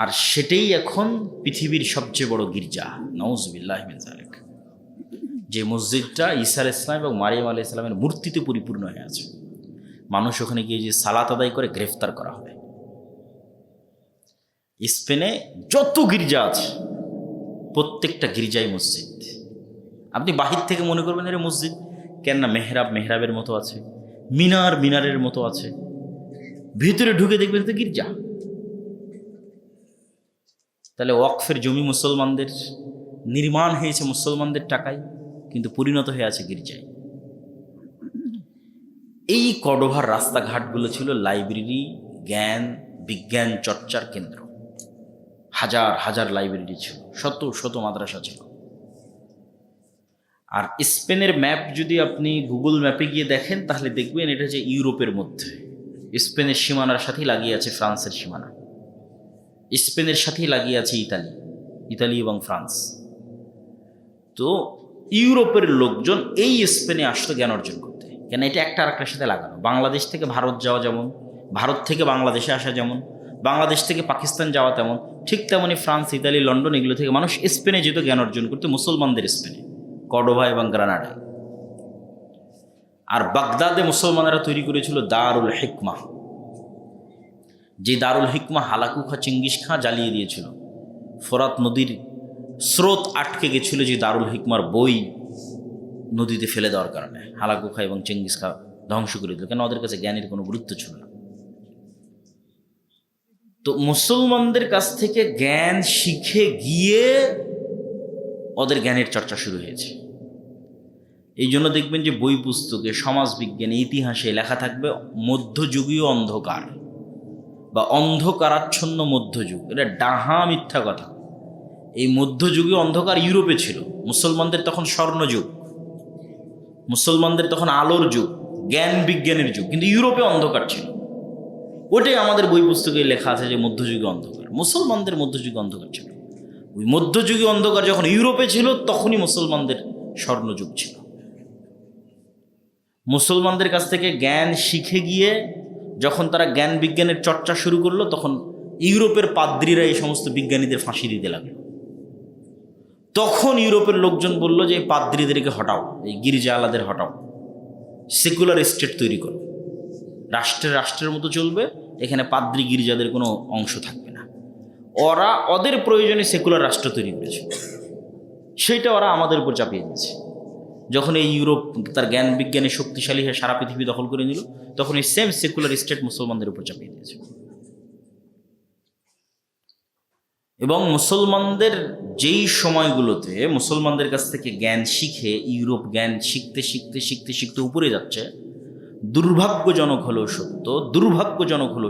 আর সেটাই এখন পৃথিবীর সবচেয়ে বড় গির্জা। নাউজুবিল্লাহি মিন যালিক। যে মসজিদটা ঈসা আলাইহিস সালাম এবং মারিয়াম আলাইহিস সালামের মূর্তিতে পরিপূর্ণ হয়ে আছে। মানুষ ওখানে গিয়ে যে সালাত আদায় করে গ্রেফতার করা হবে। স্পেনে যত গির্জা আছে প্রত্যেকটা গির্জাই মসজিদ। আপনি বাহির থেকে মনে করবেন এর মসজিদ, কেন না মেহরাবের মতো আছে, মিনারের মতো আছে, ভিতরে ঢুকে দেখবেন তো গির্জা। তাহলে ওয়াকফের জমি মুসলমানদের, নির্মাণ হয়েছে মুসলমানদের টাকায়, কিন্তু পরিণত হয়ে আছে গির্জায়। এই কর্ডোভার রাস্তাঘাটগুলো ছিল লাইব্রেরি, জ্ঞান বিজ্ঞান চর্চার কেন্দ্র। হাজার হাজার লাইব্রেরি ছিল, শত শত মাদ্রাসা ছিল। আর স্পেনের ম্যাপ যদি আপনি গুগল ম্যাপে গিয়ে দেখেন তাহলে দেখবেন এটা যে ইউরোপের মধ্যে। স্পেনের সীমানার সাথেই লাগিয়ে আছে ফ্রান্সের সীমানা, স্পেনের সাথেই লাগিয়ে আছে ইতালি এবং ফ্রান্স। তো ইউরোপের লোকজন এই স্পেনে আসতো জ্ঞান অর্জন করতে, কেন এটা একটা আরেকটার সাথে লাগানো। বাংলাদেশ থেকে ভারত যাওয়া যেমন, ভারত থেকে বাংলাদেশে আসা যেমন, বাংলাদেশ থেকে পাকিস্তান যাওয়া তেমন, ঠিক তেমনি ফ্রান্স, ইতালি, লন্ডন এগুলো থেকে মানুষ স্পেনে যেত জ্ঞান অর্জন করতে, মুসলমানদের স্পেনে, কর্ডোভা এবং গ্রানাডায়। আর বাগদাদে মুসলমানেরা তৈরি করেছিল দারুল হিকমা, যে দারুল হিকমা হালাকু খাঁ চেঙ্গিস খাঁ জ্বালিয়ে দিয়েছিল। ফোরাত নদীর স্রোত আটকে গেছিল যে দারুল হিকমার বই নদীতে ফেলে দেওয়ার কারণে হালাকু খাঁ এবং চেঙ্গিস খাঁ ধ্বংস করে দিল, কেন ওদের কাছে জ্ঞানের কোনো গুরুত্ব ছিল না। তো মুসলমানদের কাছ থেকে জ্ঞান শিখে গিয়ে ওদের জ্ঞানের চর্চা শুরু হয়েছে। এই জন্য দেখবেন যে বই পুস্তকে, সমাজ বিজ্ঞানে, ইতিহাসে লেখা থাকবে মধ্যযুগীয় অন্ধকার বা অন্ধকারাচ্ছন্ন মধ্যযুগ। এটা ডাহা মিথ্যা কথা। এই মধ্যযুগীয় অন্ধকার ইউরোপে ছিল, মুসলমানদের তখন স্বর্ণযুগ, মুসলমানদের তখন আলোর যুগ, জ্ঞান বিজ্ঞানের যুগ, কিন্তু ইউরোপে অন্ধকার ছিল। ওটাই আমাদের বই পুস্তকে লেখা আছে যে মধ্যযুগীয় অন্ধকার। মুসলমানদের মধ্যযুগীয় অন্ধকার ছিল। ওই মধ্যযুগীয় অন্ধকার যখন ইউরোপে ছিল তখনই মুসলমানদের স্বর্ণযুগ ছিল। মুসলমানদের কাছ থেকে জ্ঞান শিখে গিয়ে যখন তারা জ্ঞান বিজ্ঞানের চর্চা শুরু করলো, তখন ইউরোপের পাদ্রীরা এই সমস্ত বিজ্ঞানীদের ফাঁসি দিতে লাগলো। তখন ইউরোপের লোকজন বলল যে পাদ্রীদেরকে হটাও, এই গির্জাওয়ালাদের হটাও, সেকুলার স্টেট তৈরি করো, রাষ্ট্রের মতো চলবে, এখানে পাদ্রী গির্জাদের কোনো অংশ থাকবে না। ওরা ওদের প্রয়োজনে সেকুলার রাষ্ট্র তৈরি করেছে, সেইটা ওরা আমাদের উপর চাপিয়ে দিয়েছে। যখন এই ইউরোপ তার জ্ঞান বিজ্ঞানে শক্তিশালী হয়ে সারা পৃথিবী দখল করে নিল, তখন এই সেম সেকুলার স্টেট মুসলমানদের উপর চাপিয়ে দিয়েছে। এবং মুসলমানদের যেই সময়গুলোতে মুসলমানদের কাছ থেকে জ্ঞান শিখে ইউরোপ জ্ঞান শিখতে শিখতে শিখতে শিখতে উপরে যাচ্ছে, দুর্ভাগ্যজনক হলেও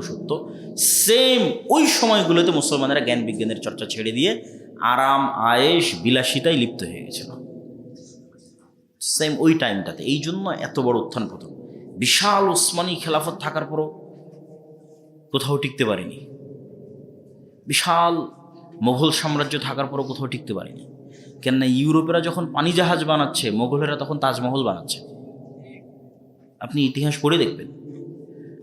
সত্য, সেম ওই সময়গুলোতে মুসলমানেরা জ্ঞান বিজ্ঞানের চর্চা ছেড়ে দিয়ে আরাম আয়েশ বিলাসিতায় লিপ্ত হয়ে গেছিল, সেম ওই টাইমটাতে। এই জন্য এত বড় উত্থান পতন। বিশাল ওসমানী খেলাফত থাকার পরও কোথাও টিকতে পারেনি, বিশাল মোগল সাম্রাজ্য থাকার পরও কোথাও টিকতে পারেনি। কেননা ইউরোপেরা যখন পানি জাহাজ বানাচ্ছে, মোগলেরা তখন তাজমহল বানাচ্ছে। আপনি ইতিহাস পড়ে দেখবেন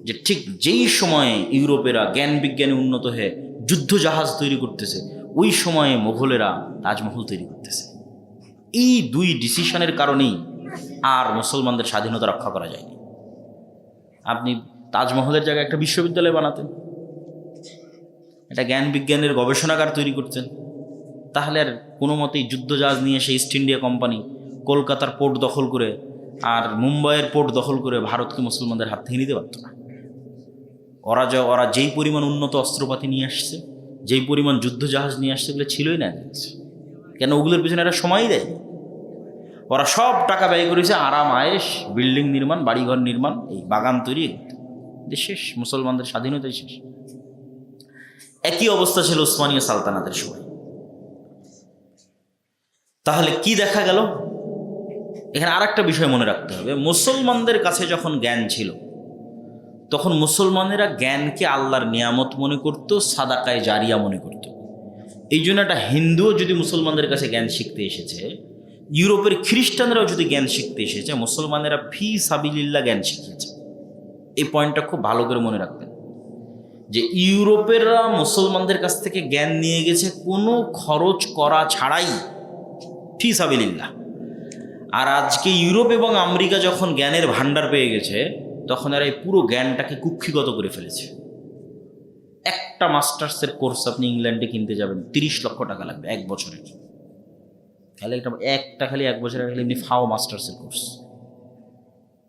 যে ঠিক যেই সময়ে ইউরোপেরা জ্ঞান বিজ্ঞানে উন্নত হয়ে যুদ্ধ জাহাজ তৈরি করতেছে, ওই সময়ে মোগলেরা তাজমহল তৈরি করতেছে। এই দুই ডিসিশনের কারণেই আর মুসলমানদের স্বাধীনতা রক্ষা করা যায়নি। আপনি তাজমহলের জায়গায় একটা বিশ্ববিদ্যালয় বানাতেন, এটা জ্ঞান বিজ্ঞানের গবেষণাগার তৈরি করতেন, তাহলে আর কোনো মতেই যুদ্ধজাহাজ নিয়ে এসে ইস্ট ইন্ডিয়া কোম্পানি কলকাতার পোর্ট দখল করে আর মুম্বাইয়ের পোর্ট দখল করে ভারতকে মুসলমানদের হাত থেকে নিতে পারত না। ওরা যেই পরিমাণ উন্নত অস্ত্রপাতি নিয়ে আসছে, যেই পরিমাণ যুদ্ধজাহাজ নিয়ে আসছে, এগুলো ছিলই না। কেন? ওগুলোর পিছনে এরা সময়ই দেয়। ওরা সব টাকা ব্যয় করেছে আরাম আয়েশ, বিল্ডিং নির্মাণ, বাড়িঘর নির্মাণ, এই বাগান তৈরি, শেষ। মুসলমানদের স্বাধীনতাই শেষ। একই অবস্থা ছিল উসমানীয় সালতানাতের সময়। তাহলে কি দেখা গেল? এখানে আর একটা বিষয় মনে রাখতে হবে, মুসলমানদের কাছে যখন জ্ঞান ছিল, তখন মুসলমানেরা জ্ঞানকে আল্লাহর নিয়ামত মনে করত, সাদাকায়ে জারিয়া মনে করত। এই জন্য একটা হিন্দুও যদি মুসলমানদের কাছে জ্ঞান শিখতে এসেছে, ইউরোপের খ্রিস্টানরাও যদি জ্ঞান শিখতে এসেছে, মুসলমানেরা ফি সাবিলিল্লাহ জ্ঞান শিখিয়েছে। এই পয়েন্টটা খুব ভালো করে মনে রাখবেন যে ইউরোপেররা মুসলমানদের কাছ থেকে জ্ঞান নিয়ে গেছে কোনো খরচ করা ছাড়াই, ফি সাবিলিল্লাহ। আর আজকে ইউরোপ এবং আমেরিকা যখন জ্ঞানের ভান্ডার পেয়ে গেছে, তখন এরা এই পুরো জ্ঞানটাকে কুক্ষিগত করে ফেলেছে। একটা মাস্টার্সের কোর্স আপনি ইংল্যান্ডে কিনতে যাবেন, 30 লক্ষ টাকা লাগবে এক বছরের। তাহলে খালি এক বছরের এমনি ফাও মাস্টার্সের কোর্স,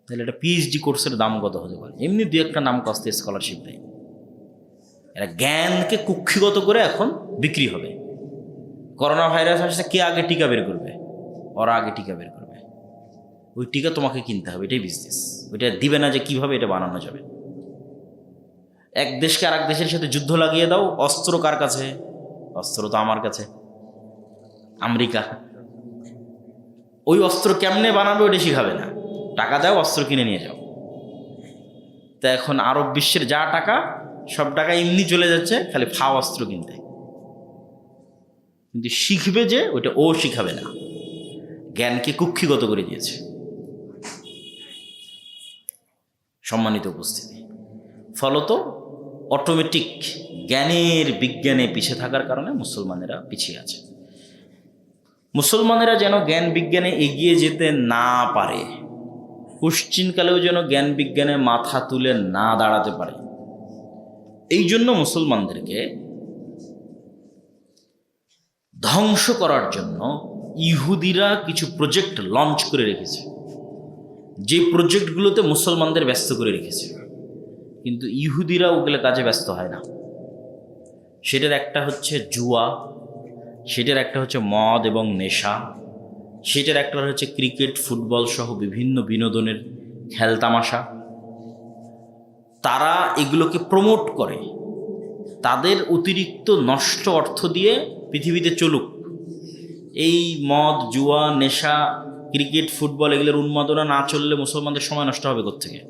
তাহলে একটা পিএইচডি কোর্সের দাম কত হতে পারে? এমনি দু একটা নাম কস্তে স্কলারশিপ দেয়। এরা জ্ঞানকে কুক্ষিগত করে এখন বিক্রি হবে। করোনা ভাইরাস আসছে, কে আগে টিকা বের করবে? ওরা আগে টিকা বের করবে। ওই টিকা তোমাকে কিনতে হবে, এটাই বিজনেস। ওইটা দিবে না যে কিভাবে এটা বানানো যাবে। এক দেশকে আর এক দেশের সাথে যুদ্ধ লাগিয়ে দাও, অস্ত্র কার কাছে? অস্ত্র তো আমার কাছে, আমেরিকা। ওই অস্ত্র কেমনে বানাবে ওটা শিখাবে না, টাকা দাও, অস্ত্র কিনে নিয়ে যাও। তা এখন আরব বিশ্বের যা টাকা, সব টাকা এমনি চলে যাচ্ছে খালি ফাও অস্ত্র কিনতে। কিন্তু শিখবে যে ওইটা ও শিখাবে না, জ্ঞানকে কুক্ষিগত করে দিয়েছে। সম্মানিত উপস্থিতি, ফলত অটোমেটিক জ্ঞানের বিজ্ঞানে পিছিয়ে থাকার কারণে মুসলমানেরা পিছিয়ে আছে। মুসলমানেরা যেন জ্ঞান বিজ্ঞানে এগিয়ে যেতে না পারে, পশ্চিমকালেও যেন জ্ঞান বিজ্ঞানে মাথা তুলে না দাঁড়াতে পারে, এই জন্য মুসলমানদেরকে ধ্বংস করার জন্য ইহুদিরা কিছু প্রজেক্ট লঞ্চ করে রেখেছে, যে প্রজেক্টগুলোতে মুসলমানদের ব্যস্ত করে রেখেছে। কিন্তু ইহুদিরা ওগুলো কাজে ব্যস্ত হয় না। সেটার একটা হচ্ছে জুয়া, সেটার একটা হচ্ছে মদ এবং নেশা, সেটার একটা হচ্ছে ক্রিকেট, ফুটবল সহ বিভিন্ন বিনোদনের খেলতামাশা। তারা এগুলোকে প্রমোট করে, তাদের অতিরিক্ত নষ্ট অর্থ দিয়ে পৃথিবীতে চলুক। এই মদ, জুয়া, নেশা, ক্রিকেট, ফুটবল এগুলোর উন্মাদনা না চললে মুসলমানদের সময় নষ্ট হবে কোত্থেকে?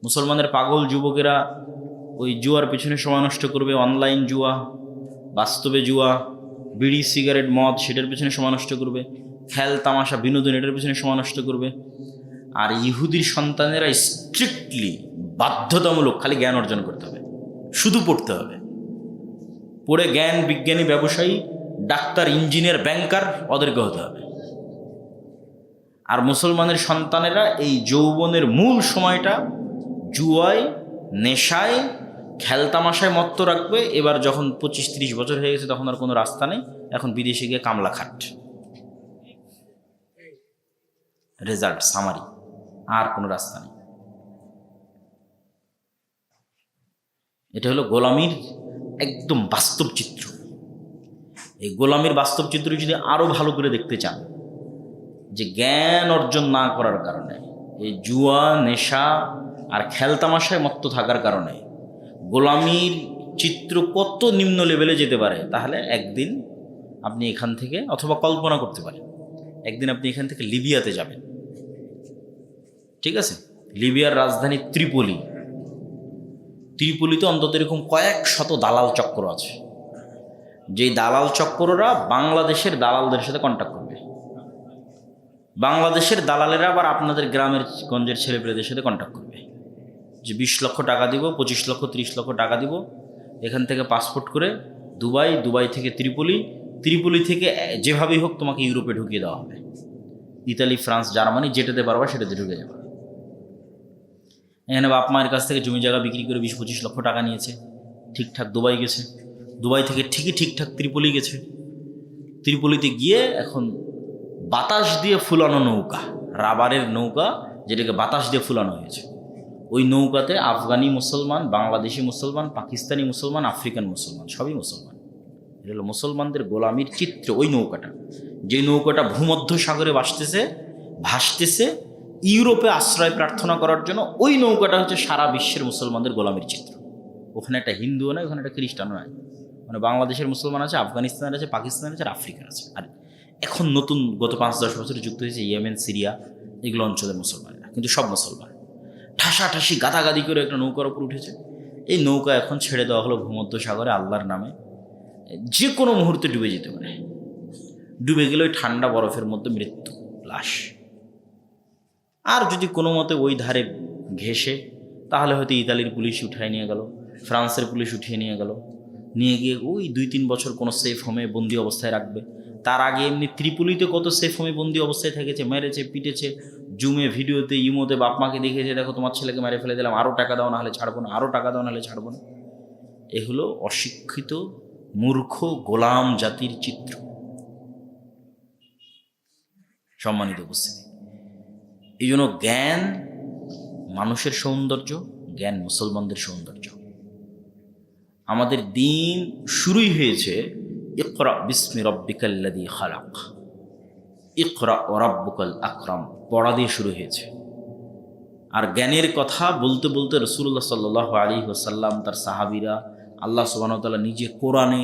মুসলমানের পাগল যুবকেরা ওই জুয়ার পেছনে সময় নষ্ট করবে, অনলাইন জুয়া, বাস্তবে জুয়া, বিড়ি, সিগারেট, মদ সেটার পেছনে সময় নষ্ট করবে, খেল তামাশা, বিনোদন এটার পেছনে সময় নষ্ট করবে। আর ইহুদির সন্তানেরা স্ট্রিক্টলি বাধ্যতামূলক খালি জ্ঞান অর্জন করতে হবে, শুধু পড়তে হবে, পড়ে জ্ঞান বিজ্ঞানী, ব্যবসায়ী, ডাক্তার, ইঞ্জিনিয়ার, ব্যাংকার ওদেরকে হতে হবে। আর মুসলমানের সন্তানেরা এই যৌবনের মূল সময়টা জুয়ায়, নেশায়, খেলতামাশায় মত্ত রাখবে। এবার যখন 25-30 বছর হয়ে গেছে, তখন আর কোনো রাস্তা নেই, এখন বিদেশে গিয়ে কামলা খাট। রেজাল্ট, সামারি, আর কোনো রাস্তা নেই। এটা হলো গোলামির একদম বাস্তব চিত্র। এই গোলামির বাস্তব চিত্র যদি আরও ভালো করে দেখতে চান, যে জ্ঞান অর্জন না করার কারণে, এই জুয়া, নেশা আর খেলতামাশায় মত্ত থাকার কারণে গোলামির চিত্র কত নিম্ন লেভেলে যেতে পারে, তাহলে একদিন আপনি এখান থেকে, অথবা কল্পনা করতে পারেন, একদিন আপনি এখান থেকে লিবিয়াতে যাবেন। ঠিক আছে, লিবিয়ার রাজধানী ত্রিপলি। ত্রিপলিতে অন্তত এরকম কয়েক শত দালাল চক্র আছে, যেই দালাল চক্ররা বাংলাদেশের দালালদের সাথে কন্ট্যাক্ট করবে। বাংলাদেশের দালালেরা আবার আপনাদের গ্রামের গঞ্জের ছেলেপেলেদের সাথে কন্ট্যাক্ট করবে, যে 20 লক্ষ টাকা দিব, 25 লক্ষ 30 লক্ষ টাকা দিব, এখান থেকে পাসপোর্ট করে দুবাই, দুবাই থেকে ত্রিপলি, ত্রিপলি থেকে যেভাবেই হোক তোমাকে ইউরোপে ঢুকিয়ে দেওয়া হবে। ইতালি, ফ্রান্স, জার্মানি, যেটাতে পারবা সেটাতে ঢুকে যাবে। এখানে বাপ মায়ের কাছ থেকে জমি জায়গা বিক্রি করে 20-25 লক্ষ টাকা নিয়েছে, ঠিকঠাক দুবাই গেছে, দুবাই থেকে ঠিকঠাক ত্রিপলি গেছে। ত্রিপলিতে গিয়ে এখন বাতাস দিয়ে ফুলানো নৌকা, রাবারের নৌকা, যেটাকে বাতাস দিয়ে ফুলানো হয়েছে, ওই নৌকাতে আফগানি মুসলমান, বাংলাদেশি মুসলমান, পাকিস্তানি মুসলমান, আফ্রিকান মুসলমান, সবই মুসলমান। এটা হলো মুসলমানদের গোলামির চিত্র। ওই নৌকাটা, যে নৌকাটা ভূমধ্য সাগরে ভাসতেছে ইউরোপে আশ্রয় প্রার্থনা করার জন্য, ওই নৌকাটা হচ্ছে সারা বিশ্বের মুসলমানদের গোলামির চিত্র। ওখানে একটা হিন্দুও নয়, ওখানে একটা খ্রিস্টানও নয়, মানে বাংলাদেশের মুসলমান আছে, আফগানিস্তান আছে, পাকিস্তান আছে, আর আফ্রিকা আছে। আর এখন নতুন গত 5-10 বছরে যুক্ত হয়েছে ইয়েমেন, সিরিয়া, এগুলো অঞ্চলের মুসলমানেরা, কিন্তু সব মুসলমান। ঠাসাঠাসি গাদাগাদি করে একটা নৌকার উপর উঠেছে। এই নৌকা এখন ছেড়ে দেওয়া হলো ভূমধ্য সাগরে আল্লাহর নামে, যে কোনো মুহূর্তে ডুবে যেতে পারে। ডুবে গেলে ওই ঠান্ডা বরফের মধ্যে মৃত্যু, লাশ। আর যদি কোনো মতে ওই ধারে ঘেঁষে, তাহলে হয়তো ইতালির পুলিশ উঠায় নিয়ে গেল, ফ্রান্সের পুলিশ উঠিয়ে নিয়ে গেল, নিয়ে গিয়ে ওই 2-3 বছর কোনো সেফ হোমে বন্দি অবস্থায় রাখবে। তার আগে এমনি ত্রিপুলিতে কত সেফ হোমে বন্দি অবস্থায় থেকেছে, মেরেছে, পিটেছে, জুমে, ভিডিওতে, ইমোতে বাপ মাকে দেখেছে, দেখো তোমার ছেলেকে মেরে ফেলে দিলাম, আরও টাকা দাও না হলে ছাড়বো না, আরও টাকা দাও না হলে ছাড়বো না। এ হলো অশিক্ষিত মূর্খ গোলাম জাতির চিত্র। সম্মানিত উপস্থিতি, এই জন্য জ্ঞান মানুষের সৌন্দর্য, জ্ঞান মুসলমানদের সৌন্দর্য। আমাদের দিন শুরুই হয়েছে ইকরা বিস্মি রব্বিকাল্লাযী খালাক, ইকরা ওয়া রাব্বুকাল আকরাম, পড়া দিয়ে শুরু হয়েছে। আর জ্ঞানের কথা বলতে বলতে রাসূলুল্লাহ সাল্লাল্লাহু আলাইহি ওয়াসাল্লাম, তার সাহাবীরা, আল্লাহ সুবহানাহু ওয়া তাআলা নিজে কোরআনে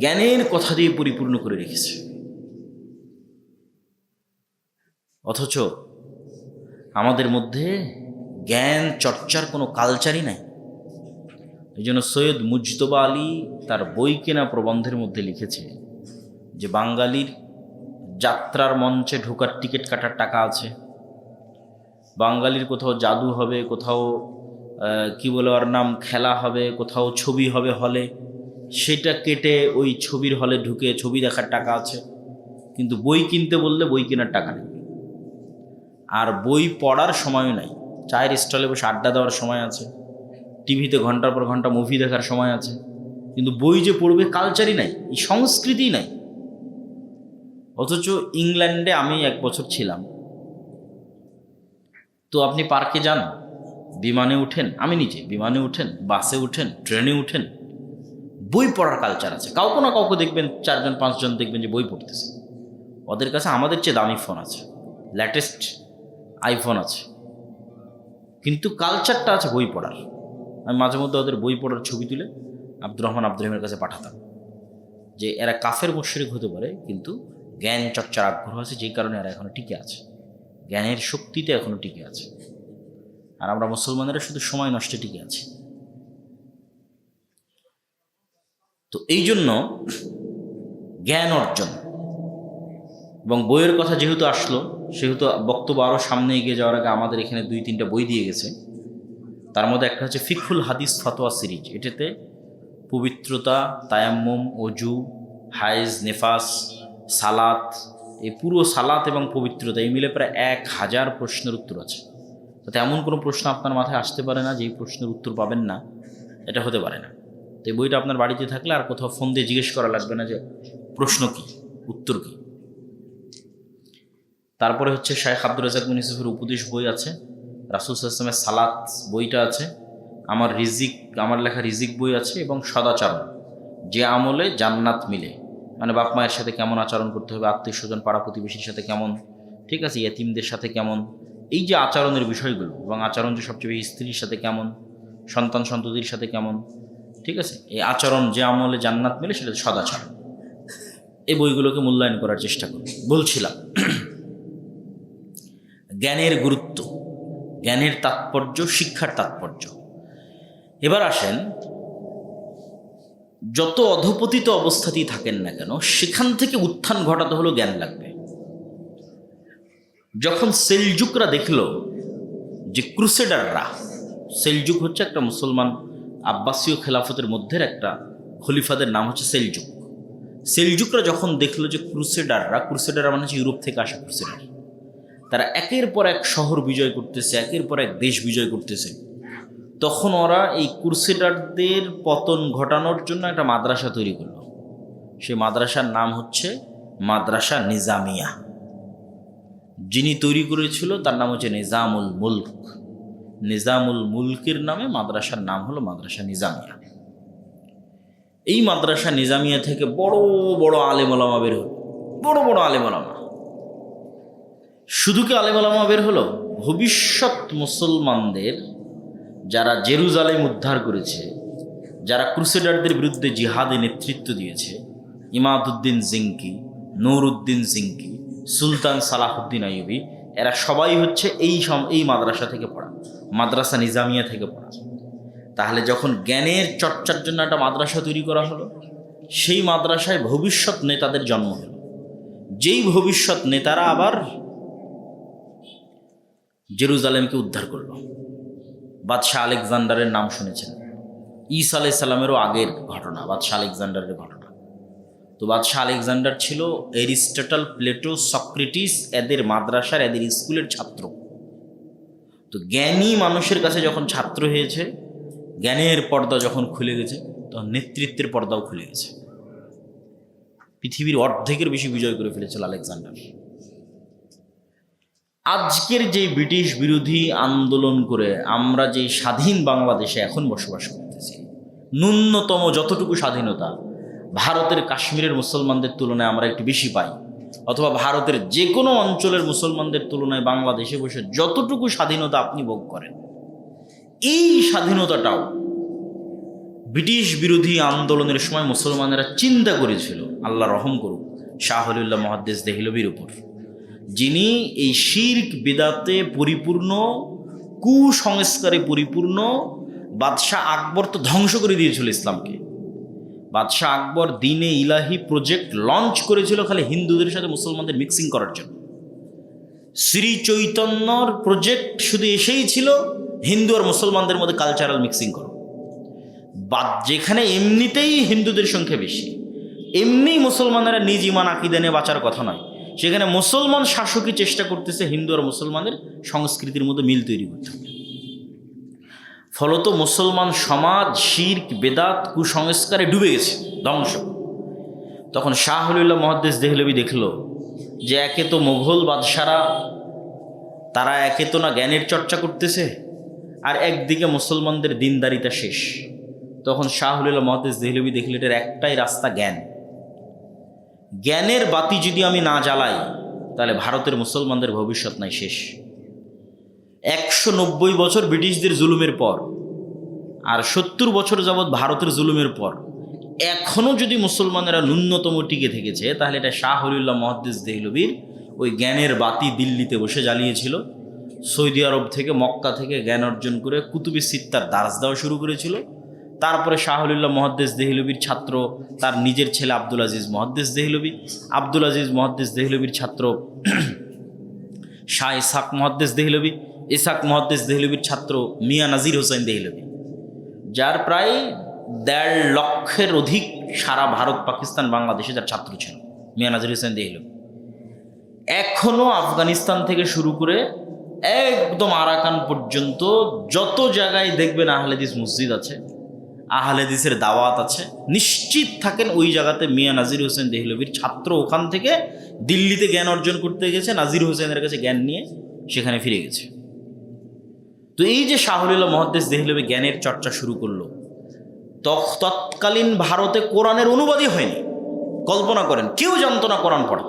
জ্ঞানের কথা দিয়ে পরিপূর্ণ করে রেখেছে। অথচ আমাদের মধ্যে জ্ঞান চর্চার কোনো কালচারই নাই। এই জন্য সৈয়দ মুজতবা আলী তার বই কেনা প্রবন্ধের মধ্যে লিখেছে যে বাঙালির যাত্রার মঞ্চে ঢোকার টিকিট কাটার টাকা আছে, বাঙালির কোথাও জাদু হবে, কোথাও কি বলে ওর নাম, খেলা হবে, কোথাও ছবি হবে হলে, সেটা কেটে ওই ছবির হলে ঢুকে ছবি দেখার টাকা আছে, কিন্তু বই কিনতে বললে বই কেনার টাকা নেই। আর বই পড়ার সময়ও নাই। চায়ের স্টলে বসে আড্ডা দেওয়ার সময় আছে, টিভিতে ঘন্টার পর ঘন্টা মুভি দেখার সময় আছে, কিন্তু বই যে পড়বে কালচারই নাই, এই সংস্কৃতি নাই। অথচ ইংল্যান্ডে আমি 1 বছর ছিলাম, তো আপনি পার্কে যান, বিমানে উঠেন, আমি নিজে বিমানে উঠেন, বাসে উঠেন, ট্রেনে উঠেন, বই পড়ার কালচার আছে। কাউকে না কাউকে দেখবেন, 4-5 জন দেখবেন যে বই পড়তেছে। ওদের কাছে আমাদের চেয়ে দামি ফোন আছে, লেটেস্ট আইফোন আছে, কিন্তু কালচারটা আছে বই পড়ার। আমি মাঝে মধ্যে ওদের বই পড়ার ছবি তুলে আব্দুর রহিমের কাছে পাঠাতাম, যে এরা কাফের মুশরিক হতে পারে, কিন্তু জ্ঞান চর্চার আগ্রহ আছে, যেই কারণে এরা এখনো টিকে আছে, জ্ঞানের শক্তিতে এখনো টিকে আছে। আর আমরা মুসলমানেরা শুধু সময় নষ্টে টিকে আছি। তো এই জন্য জ্ঞান অর্জন এবং বইয়ের কথা যেহেতু আসলো, সেহেতু বক্তব্য আরও সামনে এগিয়ে যাওয়ার আগে আমাদের এখানে 2-3টা বই দিয়ে গেছে। তার মধ্যে একটা হচ্ছে ফিকহুল হাদিস ফতোয়া সিরিজ। এটাতে পবিত্রতা, তায়াম্মুম, অজু, হায়েজ, নেফাস, সালাত, এই পুরো সালাত এবং পবিত্রতা এই মিলে প্রায় 1000 প্রশ্নের উত্তর আছে। তাতে এমন কোনো প্রশ্ন আপনার মাথায় আসতে পারে না যেই প্রশ্নের উত্তর পাবেন না, এটা হতে পারে না। তো এই বইটা আপনার বাড়িতে থাকলে আর কোথাও ফোন দিয়ে জিজ্ঞেস করা লাগবে না যে প্রশ্ন কি, উত্তর কি। তারপরে হচ্ছে শাইখ আব্দুর রাজ্জাক বিন ইউসুফের উপদেশ বই আছে, রাসূল সাল্লাল্লাহু আলাইহি ওয়াসাল্লামের সালাত বইটা আছে, আমার লেখা রিজিক বই আছে, এবং সদাচরণ, যে আমলে জান্নাত মিলে, মানে বাপ মায়ের সাথে কেমন আচরণ করতে হবে, আত্মীয় স্বজন পাড়া প্রতিবেশীর সাথে কেমন, ঠিক আছে, ইয়েতিমদের সাথে কেমন, এই যে আচরণের বিষয়গুলো, এবং আচরণ যে সবচেয়ে বেশি স্ত্রীর সাথে কেমন, সন্তান সন্ততির সাথে কেমন, ঠিক আছে, এই আচরণ যে আমলে জান্নাত মিলে সেটা সদাচরণ। এই বইগুলোকে মূল্যায়ন করার চেষ্টা করি। বলছিলাম জ্ঞানের গুরুত্ব, জ্ঞানের তাৎপর্য, শিক্ষার তাৎপর্য। এবার আসেন, যত অধপতিত অবস্থাতেই থাকেন না কেন, সেখান থেকে উত্থান ঘটাতে হলো জ্ঞান লাগবে। যখন সেলজুকরা দেখল যে ক্রুসেডাররা, সেলজুক হচ্ছে একটা মুসলমান আব্বাসীয় খেলাফতের মধ্যে একটা খলিফাদের নাম হচ্ছে সেলজুক। সেলজুকরা যখন দেখলো যে ক্রুসেডাররা মানে হচ্ছে ইউরোপ থেকে আসা ক্রুসেডার, তারা একের পর এক শহর বিজয় করতেছে, একের পর এক দেশ বিজয় করতেছে, তখন ওরা এই ক্রুসেডারদের পতন ঘটানোর জন্য একটা মাদ্রাসা তৈরি করলো। সেই মাদ্রাসার নাম হচ্ছে মাদ্রাসা নিজামিয়া। যিনি তৈরি করেছিল তার নাম হচ্ছে নিজামুল মুলক। নিজামুল মুলকের নামে মাদ্রাসার নাম হলো মাদ্রাসা নিজামিয়া। এই মাদ্রাসা নিজামিয়া থেকে বড় বড় আলেম ওলামা বের হলো, বড় বড় আলেম ওলামা। শুধু কি আলেম ওলামা বের হলো? ভবিষ্যৎ মুসলমানদের যারা জেরুজালেম উদ্ধার করেছে, যারা ক্রুসেডারদের বিরুদ্ধে জিহাদে নেতৃত্ব দিয়েছে, ইমাদউদ্দিন জিঙ্কি, নুরউদ্দিন জিঙ্কি, সুলতান সালাহুদ্দিন আইয়ুবী, এরা সবাই হচ্ছে এই মাদ্রাসা থেকে পড়া, মাদ্রাসা নিজামিয়া থেকে পড়া। তাহলে যখন জ্ঞানের চর্চার জন্য একটা মাদ্রাসা তৈরি করা হলো, সেই মাদ্রাসায় ভবিষ্যৎ নেতাদের জন্ম হলো, যেই ভবিষ্যৎ নেতারা আবার জেরুজালেমকে উদ্ধার করলো। বাদশাহ আলেকজান্ডারের নাম শুনেছেন, ঈসা আলাইহিস সালামেরও আগের ঘটনা, বাদশাহ আলেকজান্ডারের ঘটনা। তো বাদশাহ আলেকজান্ডার ছিল এরিস্টটল, প্লেটো, সক্রেটিস এদের মাদ্রাসার, এদের স্কুলের ছাত্র। তো জ্ঞানী মানুষের কাছে যখন ছাত্র হয়েছে, জ্ঞানের পর্দা যখন খুলে গেছে, তখন নেতৃত্বের পর্দাও খুলে গেছে। পৃথিবীর অর্ধেকের বেশি বিজয় করে ফেলেছিল আলেকজান্ডার। আজকের যে ব্রিটিশ বিরোধী আন্দোলন করে আমরা যে স্বাধীন বাংলাদেশে এখন বসবাস করতেছি, ন্যূনতম যতটুকু স্বাধীনতা ভারতের কাশ্মীরের মুসলমানদের তুলনায় আমরা একটু বেশি পাই, অথবা ভারতের যে কোনো অঞ্চলের মুসলমানদের তুলনায় বাংলাদেশে বসে যতটুকু স্বাধীনতা আপনি ভোগ করেন, এই স্বাধীনতাটাও ব্রিটিশ বিরোধী আন্দোলনের সময় মুসলমানেরা চিন্তা করেছিল, আল্লাহ রহম করুক, শাহ ওলিউল্লাহ মুহাদ্দিস দেহলভির উপর, যিনি এই শিরক বিদআতে পরিপূর্ণ, কুসংস্কারে পরিপূর্ণ। বাদশাহ আকবর তো ধ্বংস করে দিয়েছিল ইসলামকে। বাদশাহ আকবর দ্বীনে ইলাহি প্রজেক্ট লঞ্চ করেছিল খালি হিন্দুদের সাথে মুসলমানদের মিক্সিং করার জন্য। শ্রী চৈতন্যর প্রজেক্ট শুধু এসেই ছিল হিন্দু আর মুসলমানদের মধ্যে কালচারাল মিক্সিং করো। যেখানে এমনিতেই হিন্দুদের সংখ্যা বেশি, এমনি মুসলমানেরা নিজ ইমান আকীদা নিয়ে বাঁচার কথা নয়, সেখানে মুসলমান শাসকই চেষ্টা করতেছে হিন্দু আর মুসলমানের সংস্কৃতির মধ্যে মিল তৈরি করতে হবে। ফলত মুসলমান সমাজ শিরক বেদাত কুসংস্কারে ডুবে গেছে, ধ্বংস। তখন শাহ ওলিউল্লাহ মুহাদ্দিস দেহলভী দেখলো যে একে তো মুঘল বাদশারা, তারা একে তো না জ্ঞানের চর্চা করতেছে, আর একদিকে মুসলমানদের দিনদারিতা শেষ। তখন শাহ ওলিউল্লাহ মুহাদ্দিস দেহলভী দেখলো এটার একটাই রাস্তা, জ্ঞান। জ্ঞানের বাতি যদি আমি না জ্বালাই, তাহলে ভারতের মুসলমানদের ভবিষ্যৎ নাই, শেষ। 190 বছর ব্রিটিশদের জুলুমের পর আর 70 বছর যাবৎ ভারতের জুলুমের পর এখনও যদি মুসলমানেরা ন্যূনতম টিকে থেকেছে, তাহলে এটা শাহ ওলিউল্লাহ মুহাদ্দিস দেহলভীর ওই জ্ঞানের বাতি দিল্লিতে বসে জ্বালিয়েছিল। সৌদি আরব থেকে, মক্কা থেকে জ্ঞান অর্জন করে কুতুবে সিত্তার দার্স দেওয়া শুরু করেছিল। তারপরে শাহ ওলিউল্লাহ মুহাদ্দিস দেহলভীর ছাত্র তার নিজের ছেলে আব্দুল আজিজ মুহাদ্দিস দেহলভী, আব্দুল আজিজ মুহাদ্দিস দেহলভীর ছাত্র শাহ ইসহাক মুহাদ্দিস দেহলভী, ইসহাক মুহাদ্দিস দেহলভীর ছাত্র মিয়া নাজির হোসেন দেহলভী, যার প্রায় 1.5 লক্ষের অধিক সারা ভারত, পাকিস্তান, বাংলাদেশে যার ছাত্র ছিল মিয়া নাজির হোসেন দেহলভী। এখনও আফগানিস্তান থেকে শুরু করে একদম আরাকান পর্যন্ত যত জায়গায় দেখবেন আহলে হাদিস মসজিদ আছে, আহলে হাদিসের দাওয়াত আছে, নিশ্চিত থাকেন ওই জায়গাতে মিয়া নাজির হোসেন দেহলভির ছাত্র ওখান থেকে দিল্লিতে জ্ঞান অর্জন করতে গেছে, নাজির হোসেনের কাছে জ্ঞান নিয়ে সেখানে ফিরে গেছে। তো এই যে শাহ ওলিউল্লাহ মুহাদ্দিস দেহলভি জ্ঞানের চর্চা শুরু করলো, তৎকালীন ভারতে কোরআনের অনুবাদই হয়নি। কল্পনা করেন, কেউ জানতো না কোরআন পড়া,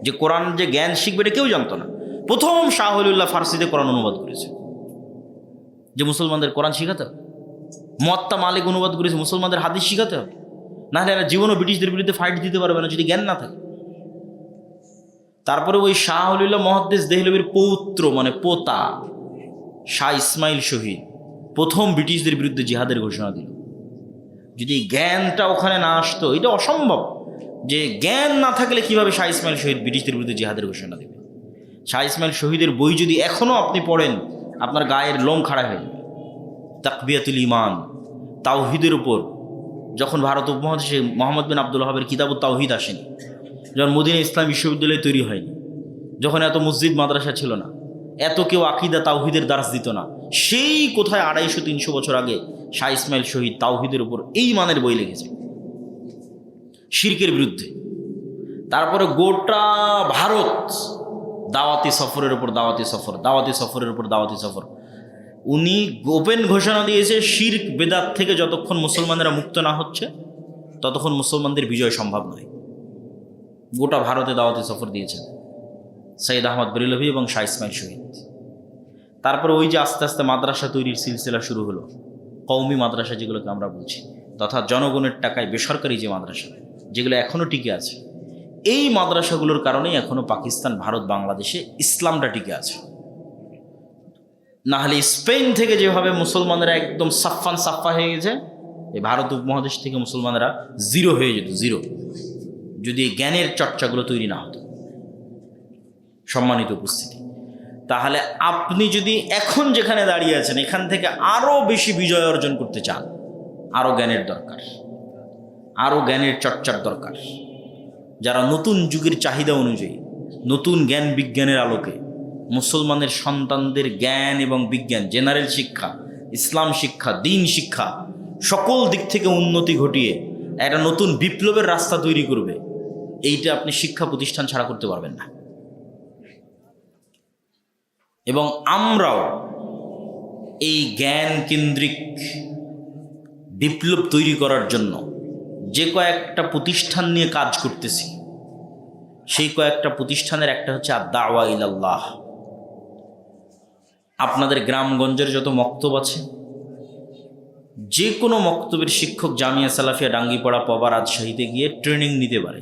যে কোরআন যে জ্ঞান শিখবে এটা কেউ জানতো না। প্রথম শাহ ওলিউল্লাহ ফার্সিতে কোরআন অনুবাদ করেছে, যে মুসলমানদের কোরআন শিখাতে হবে। মুয়াত্তা মালিক অনুবাদ করেছে, মুসলমানদের হাদিস শিখাতে হবে, নাহলে এরা জীবনও ব্রিটিশদের বিরুদ্ধে ফাইট দিতে পারবে না যদি জ্ঞান না থাকে। তারপরে ওই শাহ ওলিউল্লাহ মুহাদ্দিস দেহলভির পৌত্র মানে পোতা শাহ ইসমাইল শহীদ প্রথম ব্রিটিশদের বিরুদ্ধে জিহাদের ঘোষণা দিল। যদি জ্ঞানটা ওখানে না আসতো, এটা অসম্ভব যে জ্ঞান না থাকলে কিভাবে শাহ ইসমাইল শহীদ ব্রিটিশদের বিরুদ্ধে জিহাদের ঘোষণা দেবে। শাহ ইসমাইল শহীদের বই যদি এখনও আপনি পড়েন, আপনার গায়ের লোম খাড়া হয়ে যাবে। তাকবিয়াতুল ঈমান, তাওহীদের উপর, যখন ভারত উপমহাদেশে মোহাম্মদ বিন আব্দুল ওয়াহাবের কিতাবুত তাওহীদ আসেনি, যখন মদিনা ইসলাম বিশ্ববিদ্যালয় তৈরি হয়নি, যখন এত মসজিদ মাদ্রাসা ছিল না, এত কেউ আকিদা তাওহীদের দার্স দিত না, সেই কোথায় 250-300 বছর আগে শাহ ইসমাইল শহীদ তাওহীদের উপর এই মানের বই লিখেছে, শিরকের বিরুদ্ধে। তারপরে গোটা ভারত দাওয়াতি সফরের উপর দাওয়াতি সফর, দাওয়াতি সফরের উপর দাওয়াতি সফর। উনি ওপেন ঘোষণা দিয়েছে, শিরক বেদাত থেকে যতক্ষণ মুসলমানেরা মুক্ত না হচ্ছে ততক্ষণ মুসলমানদের বিজয় সম্ভব নয়। গোটা ভারতে দাওয়াতি সফর দিয়েছেন সৈয়দ আহমদ বেরেলভী এবং শাহ ইসমাইল শহীদ। তারপরে ওই যে আস্তে আস্তে মাদ্রাসা তৈরির সিলসিলা শুরু হলো, কওমি মাদ্রাসা যেগুলোকে আমরা বলছি, তথা জনগণের টাকায় বেসরকারি যে মাদ্রাসা, যেগুলো এখনও টিকে আছে, এই মাদ্রাসাগুলোর কারণেই এখনও পাকিস্তান, ভারত, বাংলাদেশে ইসলামটা টিকে আছে। নাহলে স্পেন থেকে যেভাবে মুসলমানেরা একদম সাফা হয়ে গেছে, এই ভারত উপমহাদেশ থেকে মুসলমানেরা জিরো হয়ে যেত, জিরো, যদি এই জ্ঞানের চর্চাগুলো তৈরি না হতো। সম্মানিত উপস্থিতি, তাহলে আপনি যদি এখন যেখানে দাঁড়িয়ে আছেন এখান থেকে আরও বেশি বিজয় অর্জন করতে চান, আরও জ্ঞানের দরকার, আরও জ্ঞানের চর্চার দরকার। যারা নতুন যুগের চাহিদা অনুযায়ী নতুন জ্ঞান বিজ্ঞানের আলোকে মুসলমানের সন্তানদের জ্ঞান এবং বিজ্ঞান, জেনারেল শিক্ষা, ইসলাম শিক্ষা, দিন শিক্ষা, সকল দিক থেকে উন্নতি ঘটিয়ে একটা নতুন বিপ্লবের রাস্তা তৈরি করবে, এইটা আপনি শিক্ষা প্রতিষ্ঠান ছাড়া করতে পারবেন না। এবং আমরাও এই জ্ঞান কেন্দ্রিক বিপ্লব তৈরি করার জন্য যে কয়েকটা প্রতিষ্ঠান নিয়ে কাজ করতেছি, সেই কয়েকটা প্রতিষ্ঠানের একটা হচ্ছে আদ-দাওয়া ইলাল্লাহ। আপনাদের গ্রামগঞ্জের যত মক্তব আছে, যে কোনো মক্তবের শিক্ষক জামিয়া সালাফিয়া ডাঙ্গিপাড়া পবা রাজশাহীতে গিয়ে ট্রেনিং নিতে পারে।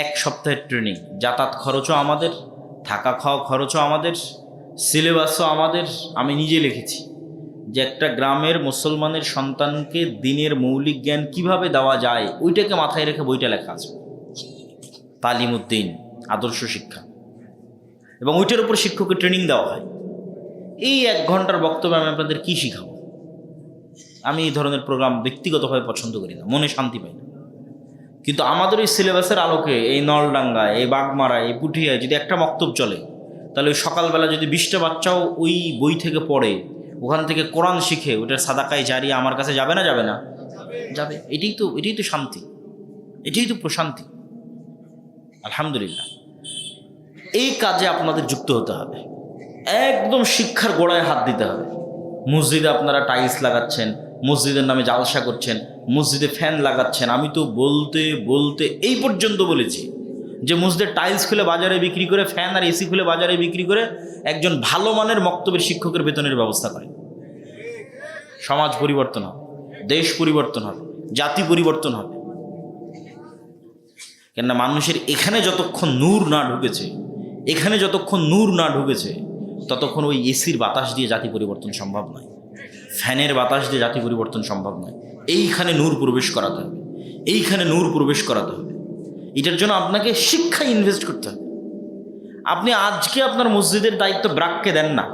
1 সপ্তাহের ট্রেনিং, যাতায়াত খরচও আমাদের, থাকা খাওয়া খরচও আমাদের, সিলেবাসও আমাদের। আমি নিজে লিখেছি যে একটা গ্রামের মুসলমানের সন্তানকে দিনের মৌলিক জ্ঞান কিভাবে দেওয়া যায়, ওইটাকে মাথায় রেখে বইটা লেখা আছে, তালিমউদ্দিন, আদর্শ শিক্ষা। এবং ওইটার উপর শিক্ষকের ট্রেনিং দেওয়া হয়। এই 1 ঘন্টার বক্তব্যে আমি আপনাদের কী শিখাবো? আমি এই ধরনের প্রোগ্রাম ব্যক্তিগতভাবে পছন্দ করি না, মনে শান্তি পাই না। কিন্তু আমাদের এই সিলেবাসের আলোকে এই নলডাঙ্গায়, এই বাগমারায়, এই পুঠিয়ায় যদি একটা মক্তব চলে, তাহলে ওই সকালবেলা যদি 20টা বাচ্চাও ওই বই থেকে পড়ে, ওখান থেকে কোরআন শিখে, ওটার সাদাকায় জারিয়া আমার কাছে যাবে না? যাবে না? যাবে। এটাই তো শান্তি, এটাই তো প্রশান্তি। আলহামদুলিল্লাহ, এই কাজে আপনাদের যুক্ত হতে হবে, একদম শিক্ষার গোড়ায় হাত দিতে হবে। মসজিদে আপনারা টাইলস লাগাচ্ছেন, মসজিদের নামে জালসা করছেন, মসজিদে ফ্যান লাগাচ্ছেন। আমি তো বলতে বলতে এই পর্যন্ত বলেছি যে মসজিদের টাইলস খুলে বাজারে বিক্রি করে, ফ্যান আর এসি খুলে বাজারে বিক্রি করে একজন ভালো মানের মক্তবের শিক্ষকের বেতনের ব্যবস্থা করে। সমাজ পরিবর্তন হবে, দেশ পরিবর্তন হবে, জাতি পরিবর্তন হবে। কেননা মানুষের এখানে যতক্ষণ নূর না ঢুকেছে, এখানে যতক্ষণ নূর না ঢুকেছে, ততক্ষণ ওই এসির বাতাস দিয়ে জাতি পরিবর্তন সম্ভব নয়, ফ্যানের বাতাস দিয়ে জাতি পরিবর্তন সম্ভব নয়। এইখানে নূর প্রবেশ করাতে হবে, এইখানে নূর প্রবেশ করাতে হবে। এটার জন্য আপনাকে শিক্ষায় ইনভেস্ট করতে হবে। আপনি আজকে আপনার মসজিদের দায়িত্ব ব্রাককে দেন না।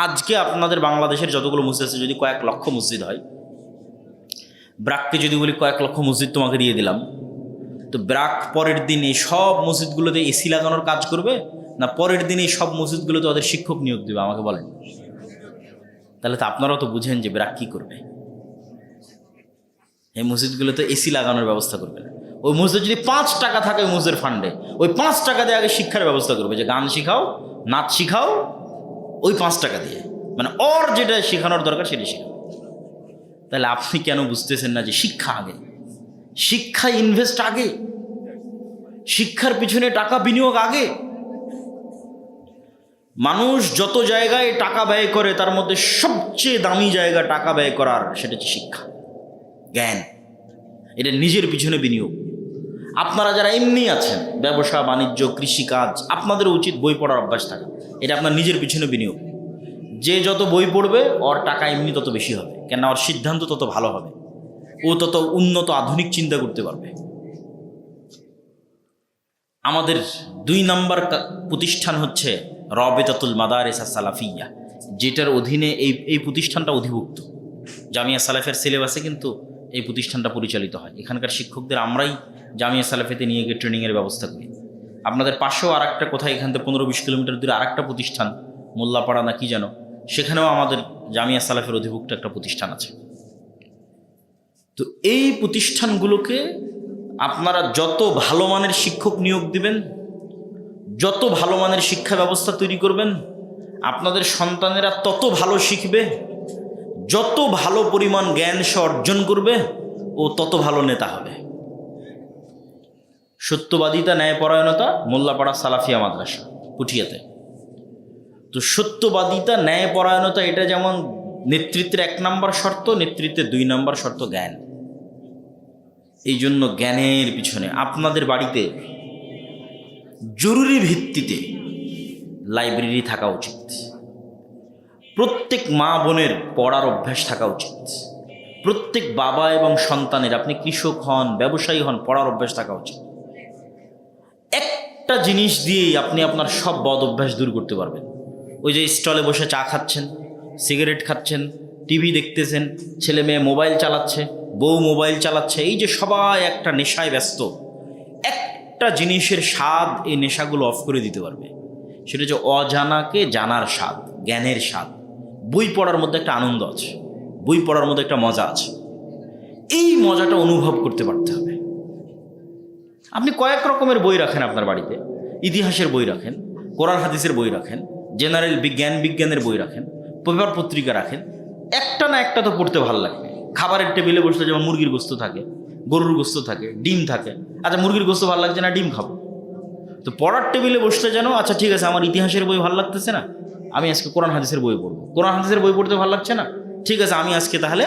আজকে আপনাদের বাংলাদেশের যতগুলো মসজিদ আছে, যদি কয়েক লক্ষ মসজিদ হয়, ব্রাককে যদি বলি কয়েক লক্ষ মসজিদ তোমাকে দিয়ে দিলাম, তো ব্রাক পরের দিন এই সব মসজিদগুলোতে এসি লাগানোর কাজ করবে, না পরের দিন এই সব মসজিদগুলোতে ওদের শিক্ষক নিয়োগ দেবে? আমাকে বলেন। তাহলে তো আপনারাও তো বুঝেন যে ব্রাক কী করবে। এই মসজিদগুলো তো এসি লাগানোর ব্যবস্থা করবে না। ওই মসজিদ যদি 5 টাকা থাকে ওই মসজিদের ফান্ডে, ওই 5 টাকা দিয়ে আগে শিক্ষার ব্যবস্থা করবে, যে গান শিখাও, নাচ শিখাও, ওই 5 টাকা দিয়ে, মানে ওর যেটা শেখানোর দরকার সেটা শেখাও। তাহলে আপনি কেন বুঝতেছেন না যে শিক্ষা আগে, শিক্ষা ইনভেস্ট আগে, শিক্ষার পিছনে টাকা বিনিয়োগ আগে। মানুষ যত জায়গায় টাকা ব্যয় করে তার মধ্যে সবচেয়ে দামি জায়গা টাকা ব্যয় করার, সেটা হচ্ছে শিক্ষা, জ্ঞান। এটা নিজের পিছনে বিনিয়োগ। আপনারা যারা এমনি আছেন, ব্যবসা বাণিজ্য, কৃষিকাজ, আপনাদের উচিত বই পড়ার অভ্যাস থাকা। এটা আপনার নিজের পিছনে বিনিয়োগ। যে যত বই পড়বে ওর টাকা এমনি তত বেশি হবে, কেন ওর সিদ্ধান্ত তত ভালো হবে, ও তত উন্নত আধুনিক চিন্তা করতে পারবে। আমাদের 2 নম্বর প্রতিষ্ঠান হচ্ছে রাবিতাতুল মাদারিস সালাফিয়া, যেটার অধীনে এই প্রতিষ্ঠানটা অধিভুক্ত। জামিয়া সালাফের সিলেবাসে কিন্তু এই প্রতিষ্ঠানটা পরিচালিত হয়। এখানকার শিক্ষকদের আমরাই জামিয়া সালাফিতে নিয়ে গিয়ে ট্রেনিংয়ের ব্যবস্থা করি। আপনাদের পাশেও আর একটা কোথায়, এখান থেকে 15-20 কিলোমিটার দূরে আর একটা প্রতিষ্ঠান, মোল্লাপাড়া না কি যেন, সেখানেও আমাদের জামিয়া সালাফের অধিভুক্ত একটা প্রতিষ্ঠান আছে। তো এই প্রতিষ্ঠানগুলোকে আপনারা যত ভালো মানের শিক্ষক নিয়োগ দিবেন, যত ভালো মানের শিক্ষা ব্যবস্থা তৈরি করবেন, আপনাদের সন্তানেরা তত ভালো শিখবে। যত ভালো পরিমাণ জ্ঞান সে অর্জন করবে, ও তত ভালো নেতা হবে। সত্যবাদিতা, ন্যায়পরায়ণতা, মোল্লাপাড়া সালাফিয়া মাদ্রাসা পুঠিয়াতে। তো সত্যবাদিতা, ন্যায়পরায়ণতা, এটা যেমন নেতৃত্বের 1 নম্বর শর্ত, নেতৃত্বের 2 নম্বর শর্ত জ্ঞান। এই জন্য জ্ঞানের পিছনে আপনাদের বাড়িতে জরুরি ভিত্তিতে লাইব্রেরি থাকা উচিত। প্রত্যেক মা বোনের পড়ার অভ্যাস থাকা উচিত। প্রত্যেক বাবা এবং সন্তানের, আপনি কৃষক হন, ব্যবসায়ী হন, পড়ার অভ্যাস থাকা উচিত। একটা জিনিস দিয়েই আপনি আপনার সব বদ অভ্যাস দূর করতে পারবেন। ওই যে স্টলে বসে চা খাচ্ছেন, সিগারেট খাচ্ছেন, টিভি দেখতেছেন, ছেলে মেয়ে মোবাইল চালাচ্ছে, বউ মোবাইল চালাচ্ছে, এই যে সবাই একটা নেশায় ব্যস্ত, একটা জিনিসের স্বাদ এই নেশাগুলো অফ করে দিতে পারবে। সেটা হচ্ছে অজানাকে জানার স্বাদ, জ্ঞানের স্বাদ। বই পড়ার মধ্যে একটা আনন্দ আছে, বই পড়ার মধ্যে একটা মজা আছে। এই মজাটা অনুভব করতে পারতে হবে। আপনি কয়েক রকমের বই রাখেন আপনার বাড়িতে, ইতিহাসের বই রাখেন, কোরআন হাদিসের বই রাখেন, জেনারেল বিজ্ঞানের বই রাখেন, পেপার পত্রিকা রাখেন, একটা না একটা তো পড়তে ভালো লাগবে। খাবারের টেবিলে বসলে যেমন মুরগির গোস্ত থাকে, গরুর গোস্ত থাকে, ডিম থাকে, আচ্ছা মুরগির গোস্ত ভালো লাগছে না, ডিম খাবো। তো পড়ার টেবিলে বসলে যেন, আচ্ছা ঠিক আছে আমার ইতিহাসের বই ভালো লাগতেছে না, আমি আজকে কোরআন হাদিসের বই পড়বো। কোরআন হাদিসের বই পড়তে ভালো লাগছে না, ঠিক আছে আমি আজকে তাহলে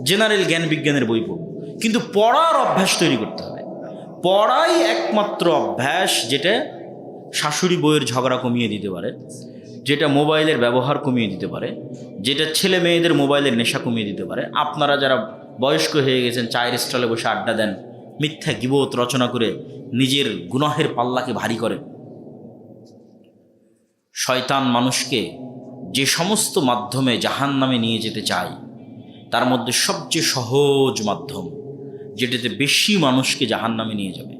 জেনারেল বিজ্ঞানের বই পড়বো। কিন্তু পড়ার অভ্যাস তৈরি করতে হবে। পড়াই একমাত্র অভ্যাস যেটা শাশুড়ি বইয়ের ঝগড়া কমিয়ে দিতে পারে, যেটা মোবাইলের ব্যবহার কমিয়ে দিতে পারে, যেটা ছেলে মেয়েদের মোবাইলের নেশা কমিয়ে দিতে পারে। আপনারা যারা বয়স্ক হয়ে গেছেন, চায়ের স্টলে বসে আড্ডা দেন, মিথ্যা গীবত রচনা করে নিজের গুনাহের পাল্লাকে ভারী করেন। শয়তান মানুষকে যে সমস্ত মাধ্যমে জাহান্নামে নিয়ে যেতে চায়, তার মধ্যে সবচেয়ে সহজ মাধ্যম, যেটাতে বেশি মানুষকে জাহান্নামে নিয়ে যাবে।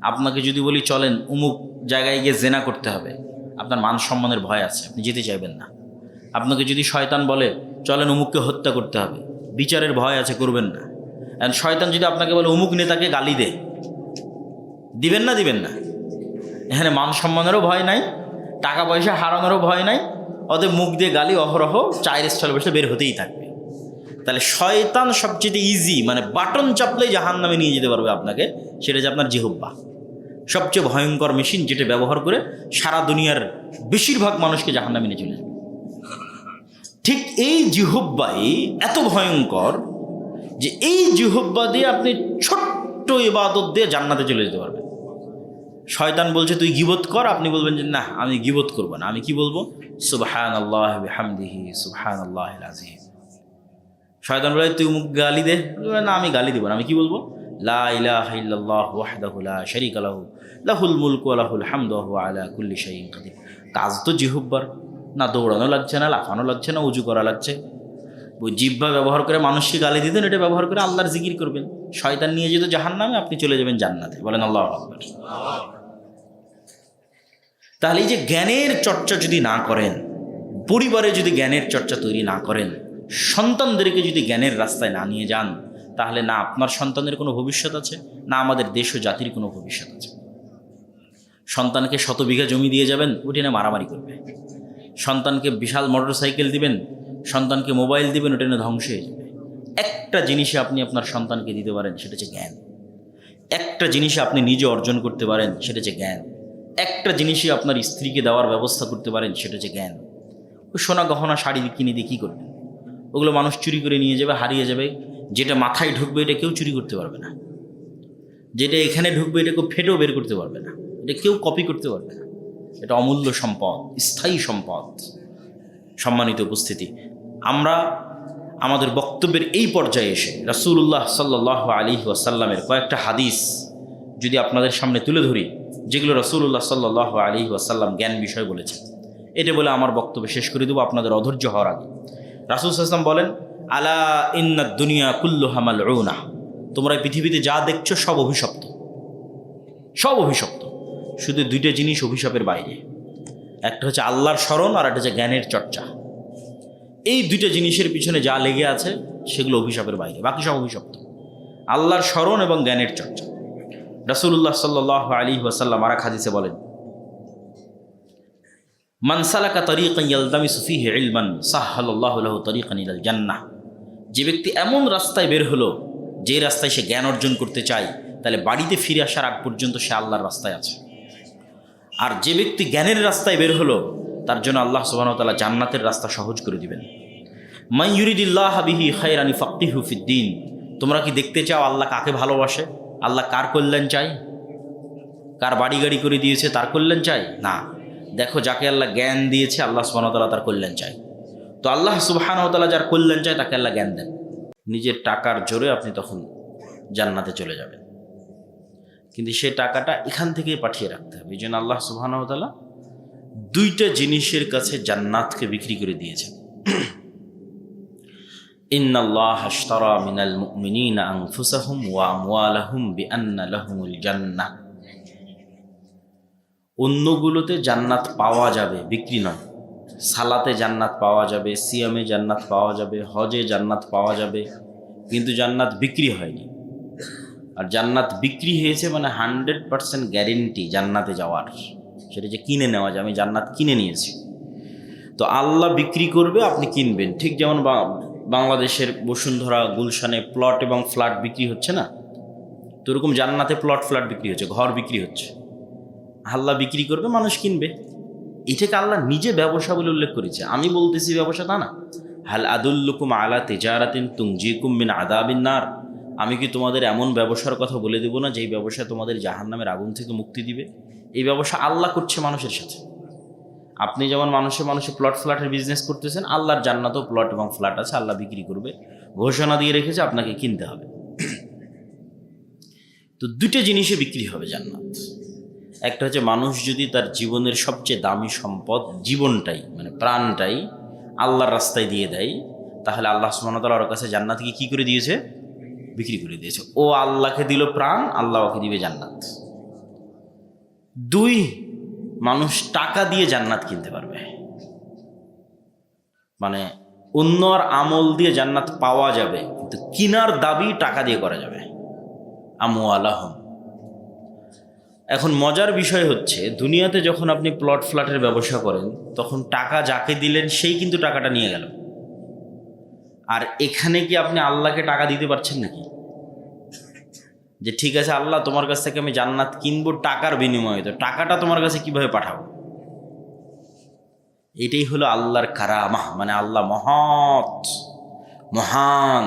আপনাকে যদি বলি চলেন অমুক জায়গায় গিয়ে জেনা করতে হবে, আপনার মান সম্মানের ভয় আছে, আপনি যেতে চাইবেন না। আপনাকে যদি শয়তান বলে চলেন অমুককে হত্যা করতে হবে, বিচারের ভয় আছে, করবেন না। আর শয়তান যদি আপনাকে বলে অমুক নেতাকে গালি দে, দিবেন না? দিবেন না। এখানে মান সম্মানেরও ভয় নাই, টাকা পয়সা হারানোরও ভয় নাই, ওদের মুখ দিয়ে গালি অহরহ চায়ের স্টলে বসে বের হতেই থাকবে। তাহলে শয়তান সবচেয়ে ইজি, মানে বাটন চাপলেই জাহান্নামে নিয়ে যেতে পারবে আপনাকে, সেটা যে আপনার জিহ্বা। সবচেয়ে ভয়ঙ্কর মেশিন, যেটা ব্যবহার করে সারা দুনিয়ার বেশিরভাগ মানুষকে জাহান্নামে নিয়ে চলে যাবে। ঠিক এই জিহ্বাই এত ভয়ঙ্কর যে এই জিহ্বা দিয়ে আপনি ছোট্ট ইবাদত দিয়ে জান্নাতে চলে যেতে পারবেন। শয়তান বলছে তুই গীবত কর, আপনি বলবেন যে না আমি গীবত করব না, আমি কি বলবো? সুবহানাল্লাহি ওয়া বিহামদিহি সুবহানাল্লাহিল আযীম। শয়তান বলে তুই মুখ গালি দে, না আমি গালি দিব না, আমি কি বলবো? লা ইলাহা ইল্লাল্লাহু ওয়াহদাহু লা শারীকা লাহু লাহুল মুলকু ওয়া লাহুল হামদু ওয়া হুয়া আলা কুল্লি শাইইন কাদির। কাজ তো জিহ্বার, না দৌড়ানো লাগছে, না লাফানো লাগছে, না উজু করা লাগছে। ওই জিহ্বা ব্যবহার করে মানুষকে গালি দিতেন, এটা ব্যবহার করে আল্লাহর জিকির করবেন। শয়তান নিয়ে যেত জাহান্নামে, আপনি চলে যাবেন জান্নাতে। বলেন আল্লাহু আকবার। তাহলে এই যে জ্ঞানের চর্চা যদি না করেন, পরিবারে যদি জ্ঞানের চর্চা তৈরি না করেন, সন্তানদেরকে যদি জ্ঞানের রাস্তায় না নিয়ে যান, তাহলে না আপনার সন্তানের কোনো ভবিষ্যৎ আছে, না আমাদের দেশ ও জাতির কোনো ভবিষ্যৎ আছে। সন্তানকে 100 বিঘা জমি দিয়ে যাবেন, ওটি না মারামারি করবে। সন্তানকে বিশাল মোটরসাইকেল দিবেন, সন্তানকে মোবাইল দিবেন, ওটা না ধ্বংস হয়ে যাবে। একটা জিনিসে আপনি আপনার সন্তানকে দিতে পারেন, সেটা হচ্ছে জ্ঞান। একটা জিনিসে আপনি নিজে অর্জন করতে পারেন, সেটা হচ্ছে জ্ঞান। একটা জিনিসে আপনার স্ত্রীকে দেওয়ার ব্যবস্থা করতে পারেন, সেটা হচ্ছে জ্ঞান। ওই সোনা গহনা শাড়ি কিনে দিয়ে কী করবেন? ওগুলো মানুষ চুরি করে নিয়ে যাবে, হারিয়ে যাবে। যেটা মাথায় ঢুকবে এটা কেউ চুরি করতে পারবে না, যেটা এখানে ঢুকবে এটা কেউ ফেটেও বের করতে পারবে না, এটা কেউ কপি করতে পারবে না। এটা অমূল্য সম্পদ, স্থায়ী সম্পদ। সম্মানিত উপস্থিতি, আমরা আমাদের বক্তব্যের এই পর্যায়ে এসে রাসূলুল্লাহ সাল্লাল্লাহু আলাইহি ওয়াসাল্লামের কয়েকটা হাদিস যদি আপনাদের সামনে তুলে ধরি, যেগুলো রাসূলুল্লাহ সাল্লাল্লাহু আলাইহি ওয়াসাল্লাম জ্ঞান বিষয় বলেছেন, এটা বলে আমার বক্তব্য শেষ করে দেবো আপনাদের অধৈর্য হওয়ার আগে। রাসূল সাল্লাল্লাহু আলাইহি ওয়াসাল্লাম বলেন, আলা ইন্নাদ দুনিয়া কুল্লুহা মালউনা, তোমরা পৃথিবীতে যা দেখছো সব অভিশপ্ত, সব অভিশপ্ত। শুধু দুইটা জিনিস অভিশাপের বাইরে, একটা হচ্ছে আল্লাহর স্মরণ আর একটা হচ্ছে জ্ঞানের চর্চা। এই দুইটা জিনিসের পিছনে যা লেগে আছে সেগুলো অভিশাপের বাইরে, বাকি সব অভিশপ্ত। আল্লাহর স্মরণ এবং জ্ঞানের চর্চা। রাসূলুল্লাহ সাল্লাল্লাহু আলাইহি ওয়াসাল্লাম আর এক হাদিসে বলেন, মান সালাকা তারিকান ইয়ালতামিসু ফীহি ইলমান সাহহালাল্লাহু লাহু তারিকান ইলাল জান্নাহ। যে ব্যক্তি এমন রাস্তায় বের হলো যে রাস্তায় সে জ্ঞান অর্জন করতে চায়, তাহলে বাড়িতে ফিরে আসার আগ পর্যন্ত সে আল্লাহর রাস্তায় আছে। আর যে ব্যক্তি জ্ঞানের রাস্তায় বের হলো, তার জন্য আল্লাহ সুবহানাহু ওয়া তাআলা জান্নাতের রাস্তা সহজ করে দিবেন। মান ইউরিদিল্লাহু বিহি খায়রান ইফাক্কিহু ফিদ্দীন। তোমরা কি দেখতে চাও আল্লাহ কাকে ভালোবাসে? আল্লাহ কার কল্যাণ চাই? কার বাড়ি গাড়ি করে দিয়েছে তার কল্যাণ চাই? না, দেখো যাকে আল্লাহ জ্ঞান দিয়েছে আল্লাহ সুবহানাহু ওয়া তাআলা তার কল্যাণ চাই। তো আল্লাহ সুবহানাহু ওয়া তাআলা যার কল্যাণ চায় তাকে আল্লাহ জ্ঞান দেন। নিজের টাকার জোরে আপনি তখন জান্নাতে চলে যাবেন, কিন্তু সেই টাকাটা এখান থেকেই পাঠিয়ে রাখতে হবে। এই জন্য আল্লাহ সুবহানাহু ওয়া তাআলা দুইটা জিনিসের কাছে জান্নাতকে বিক্রি করে দিয়েছেন। ইন্নাল্লাহা আশতারা মিনাল মুমিনিনা আনফুসাহুম ওয়া আমওয়ালাহুম বিআন্না লাহুমুল জান্নাহ। অন্যগুলোতে জান্নাত পাওয়া যাবে, বিক্রি নয়। সালাতে জান্নাত পাওয়া যাবে, সিয়ামে জান্নাত পাওয়া যাবে, হজে জান্নাত পাওয়া যাবে, কিন্তু জান্নাত বিক্রি হয়নি। আর জান্নাত বিক্রি হয়েছে মানে 100% গ্যারেন্টি জান্নাতে যাওয়ার, সেটা যে কিনে নেওয়া যায়, আমি জান্নাত কিনে নিয়েছি। তো আল্লাহ বিক্রি করবে, আপনি কিনবেন। ঠিক যেমন বাংলাদেশের বসুন্ধরা, গুলশানে প্লট এবং ফ্ল্যাট বিক্রি হচ্ছে না, তো এরকম জান্নাতে প্লট ফ্ল্যাট বিক্রি হচ্ছে, ঘর বিক্রি হচ্ছে। আল্লাহ বিক্রি করবে, মানুষ কিনবে। এটাকে আল্লাহ নিজে ব্যবসা বলে উল্লেখ করেছে, আমি বলতেছি ব্যবসা তা না। হাল আদুল্লুকুম আলা তিজারাতিন তুনজিকুম মিন আযাবিন নার। আমি কি তোমাদের এমন ব্যবসার কথা বলে দেবো না যেই ব্যবসা তোমাদের জাহান্নামের আগুন থেকে মুক্তি দিবে? এই ব্যবসা আল্লাহ করছে মানুষের সাথে। আপনি যেমন মানুষে প্লট ফ্ল্যাটের বিজনেস করতেছেন, আল্লাহর জান্নাতেও প্লট এবং ফ্ল্যাট আছে, আল্লাহ বিক্রি করবে, ঘোষণা দিয়ে রেখেছে, আপনাকে কিনতে হবে। তো দুটো জিনিসে বিক্রি হবে জান্নাত। একটা হচ্ছে মানুষ যদি তার জীবনের সবচেয়ে দামি সম্পদ জীবনটাই, মানে প্রাণটাই আল্লাহর রাস্তায় দিয়ে দেয়, তাহলে আল্লাহ সুবহানাহু ওয়া তাআলা ওর কাছে জান্নাতকে কি করে দিয়েছে? বিক্রি করে দিয়েছে। ও আল্লাহকে দিল প্রাণ, আল্লাহ ওকে দিবে জান্নাত। দুই, মানুষ টাকা দিয়ে জান্নাত কিনতে পারবে, মানে অন্যর আমল দিয়ে জান্নাত পাওয়া যাবে, কিন্তু কিনার দাবি টাকা দিয়ে করা যাবে। আমওয়ালাহুম। এখন মজার বিষয় হচ্ছে, দুনিয়াতে যখন আপনি প্লট ফ্ল্যাটের ব্যবসা করেন, তখন টাকা যাকে দিলেন সেই কিন্তু টাকাটা নিয়ে গেল। আর এখানে কি আপনি আল্লাহকে টাকা দিতে পারছেন নাকি? যে ঠিক আছে আল্লাহ, তোমার কাছ থেকে আমি জান্নাত কিনবো টাকার বিনিময়ে, তো টাকাটা তোমার কাছে কিভাবে পাঠাবো? এটাই হলো আল্লাহর কারামাহ, মানে আল্লাহ মহান।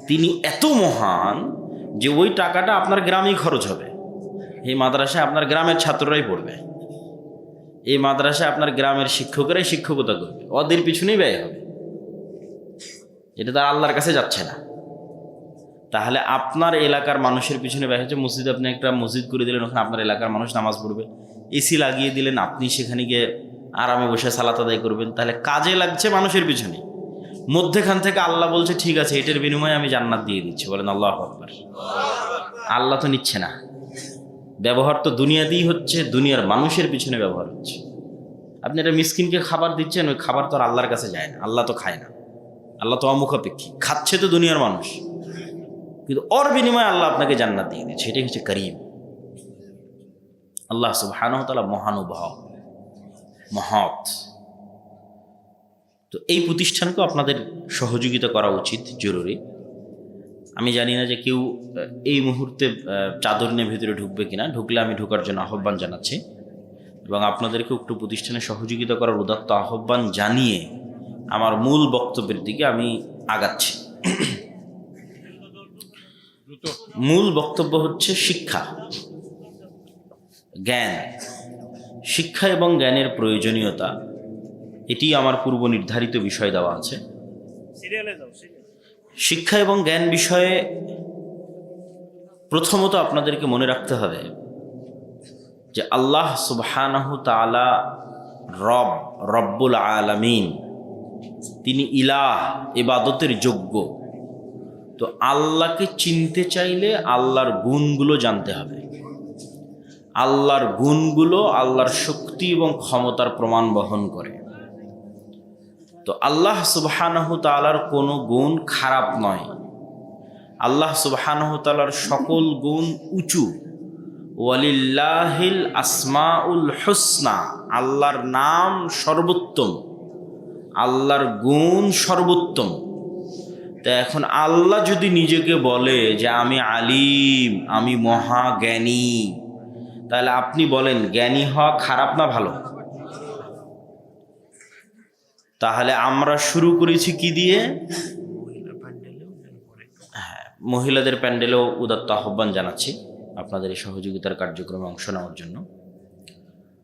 তিনি এত মহান যে ওই টাকাটা আপনার গ্রামেই খরচ হবে। এই মাদ্রাসায় আপনার গ্রামের ছাত্ররাই পড়বে, এই মাদ্রাসায় আপনার গ্রামের শিক্ষকেরাই শিক্ষকতা করবে, ওদের পিছনেই ব্যয় হবে। এটা তার আল্লাহর কাছে যাচ্ছে না। তাহলে আপনার এলাকার মানুষের পিছনে ব্যয় হচ্ছে। মসজিদ, আপনি একটা মসজিদ করে দিলেন, ওখানে আপনার এলাকার মানুষ নামাজ পড়বে, এসি লাগিয়ে দিলেন, আপনি সেখানে গিয়ে আরামে বসে সালাত আদায় করবেন, তাহলে কাজে লাগছে মানুষের পিছনে। মধ্যেখান থেকে আল্লাহ বলছে ঠিক আছে, এটার বিনিময়ে আমি জান্নাত দিয়ে দিচ্ছি। বলেন আল্লাহু আকবার। আল্লাহ তো নিচ্ছে না, ব্যবহার তো দুনিয়াতেই হচ্ছে, দুনিয়ার মানুষের পিছনে ব্যবহার হচ্ছে। আপনি একটা মিসকিনকে খাবার দিচ্ছেন, ওই খাবার তো আর আল্লাহর কাছে যায় না, আল্লাহ তো খায় না, আল্লাহ তো অমুখাপেক্ষী, খাচ্ছে তো দুনিয়ার মানুষ, কিন্তু ওর বিনিময়ে আল্লাহ আপনাকে জান্নাত দিয়ে দিচ্ছে। এটাই হচ্ছে করিম। আল্লাহ সুবহানাহু ওয়া তাআলা মহানুভব, মহৎ। তো এই প্রতিষ্ঠানকেও আপনাদের সহযোগিতা করা উচিত, জরুরি। আমি জানি না যে কেউ এই মুহূর্তে চাদর নিয়ে ভেতরে ঢুকবে কিনা, ঢুকলে আমি ঢোকার জন্য আহ্বান জানাচ্ছি এবং আপনাদেরকে উক্ত প্রতিষ্ঠানে সহযোগিতা করার উদাত্ত আহ্বান জানিয়ে আমার মূল বক্তব্যের দিকে আমি আগাচ্ছি। মূল বক্তব্য হচ্ছে শিক্ষা, জ্ঞান। শিক্ষা এবং জ্ঞানের প্রয়োজনীয়তা, এটি আমার পূর্ব নির্ধারিত বিষয় দেওয়া আছে। শিক্ষা এবং জ্ঞান বিষয়ে প্রথমত আপনাদেরকে মনে রাখতে হবে যে আল্লাহ সুবহানাহু তাআলা রব্বুল আলামিন, তিনি ইলাহ, ইবাদতের যোগ্য। তো আল্লাহকে চিনতে চাইলে আল্লাহর গুণগুলো জানতে হবে। আল্লাহর গুণগুলো আল্লাহর শক্তি এবং ক্ষমতার প্রমাণ বহন করে। তো আল্লাহ সুবহানাহু তাআলার কোনো গুণ খারাপ নয়, আল্লাহ সুবহানাহু তাআলার সকল গুণ উঁচু। ওয়ালিল্লাহিল আসমাউল হুসনা, আল্লাহর নাম সর্বোত্তম, আল্লাহর গুণ সর্বোত্তম। তা এখন আল্লাহ যদি নিজেকে বলে যে আমি আলিম, আমি মহাজ্ঞানী, তাহলে আপনি বলেন জ্ঞানী হওয়া খারাপ না ভালো? তাহলে আমরা শুরু করেছি কি দিয়ে? হ্যাঁ, মহিলাদের প্যান্ডেলেও উদাত্ত আহ্বান জানাচ্ছি আপনাদের এই সহযোগিতার কার্যক্রমে অংশ নেওয়ার জন্য।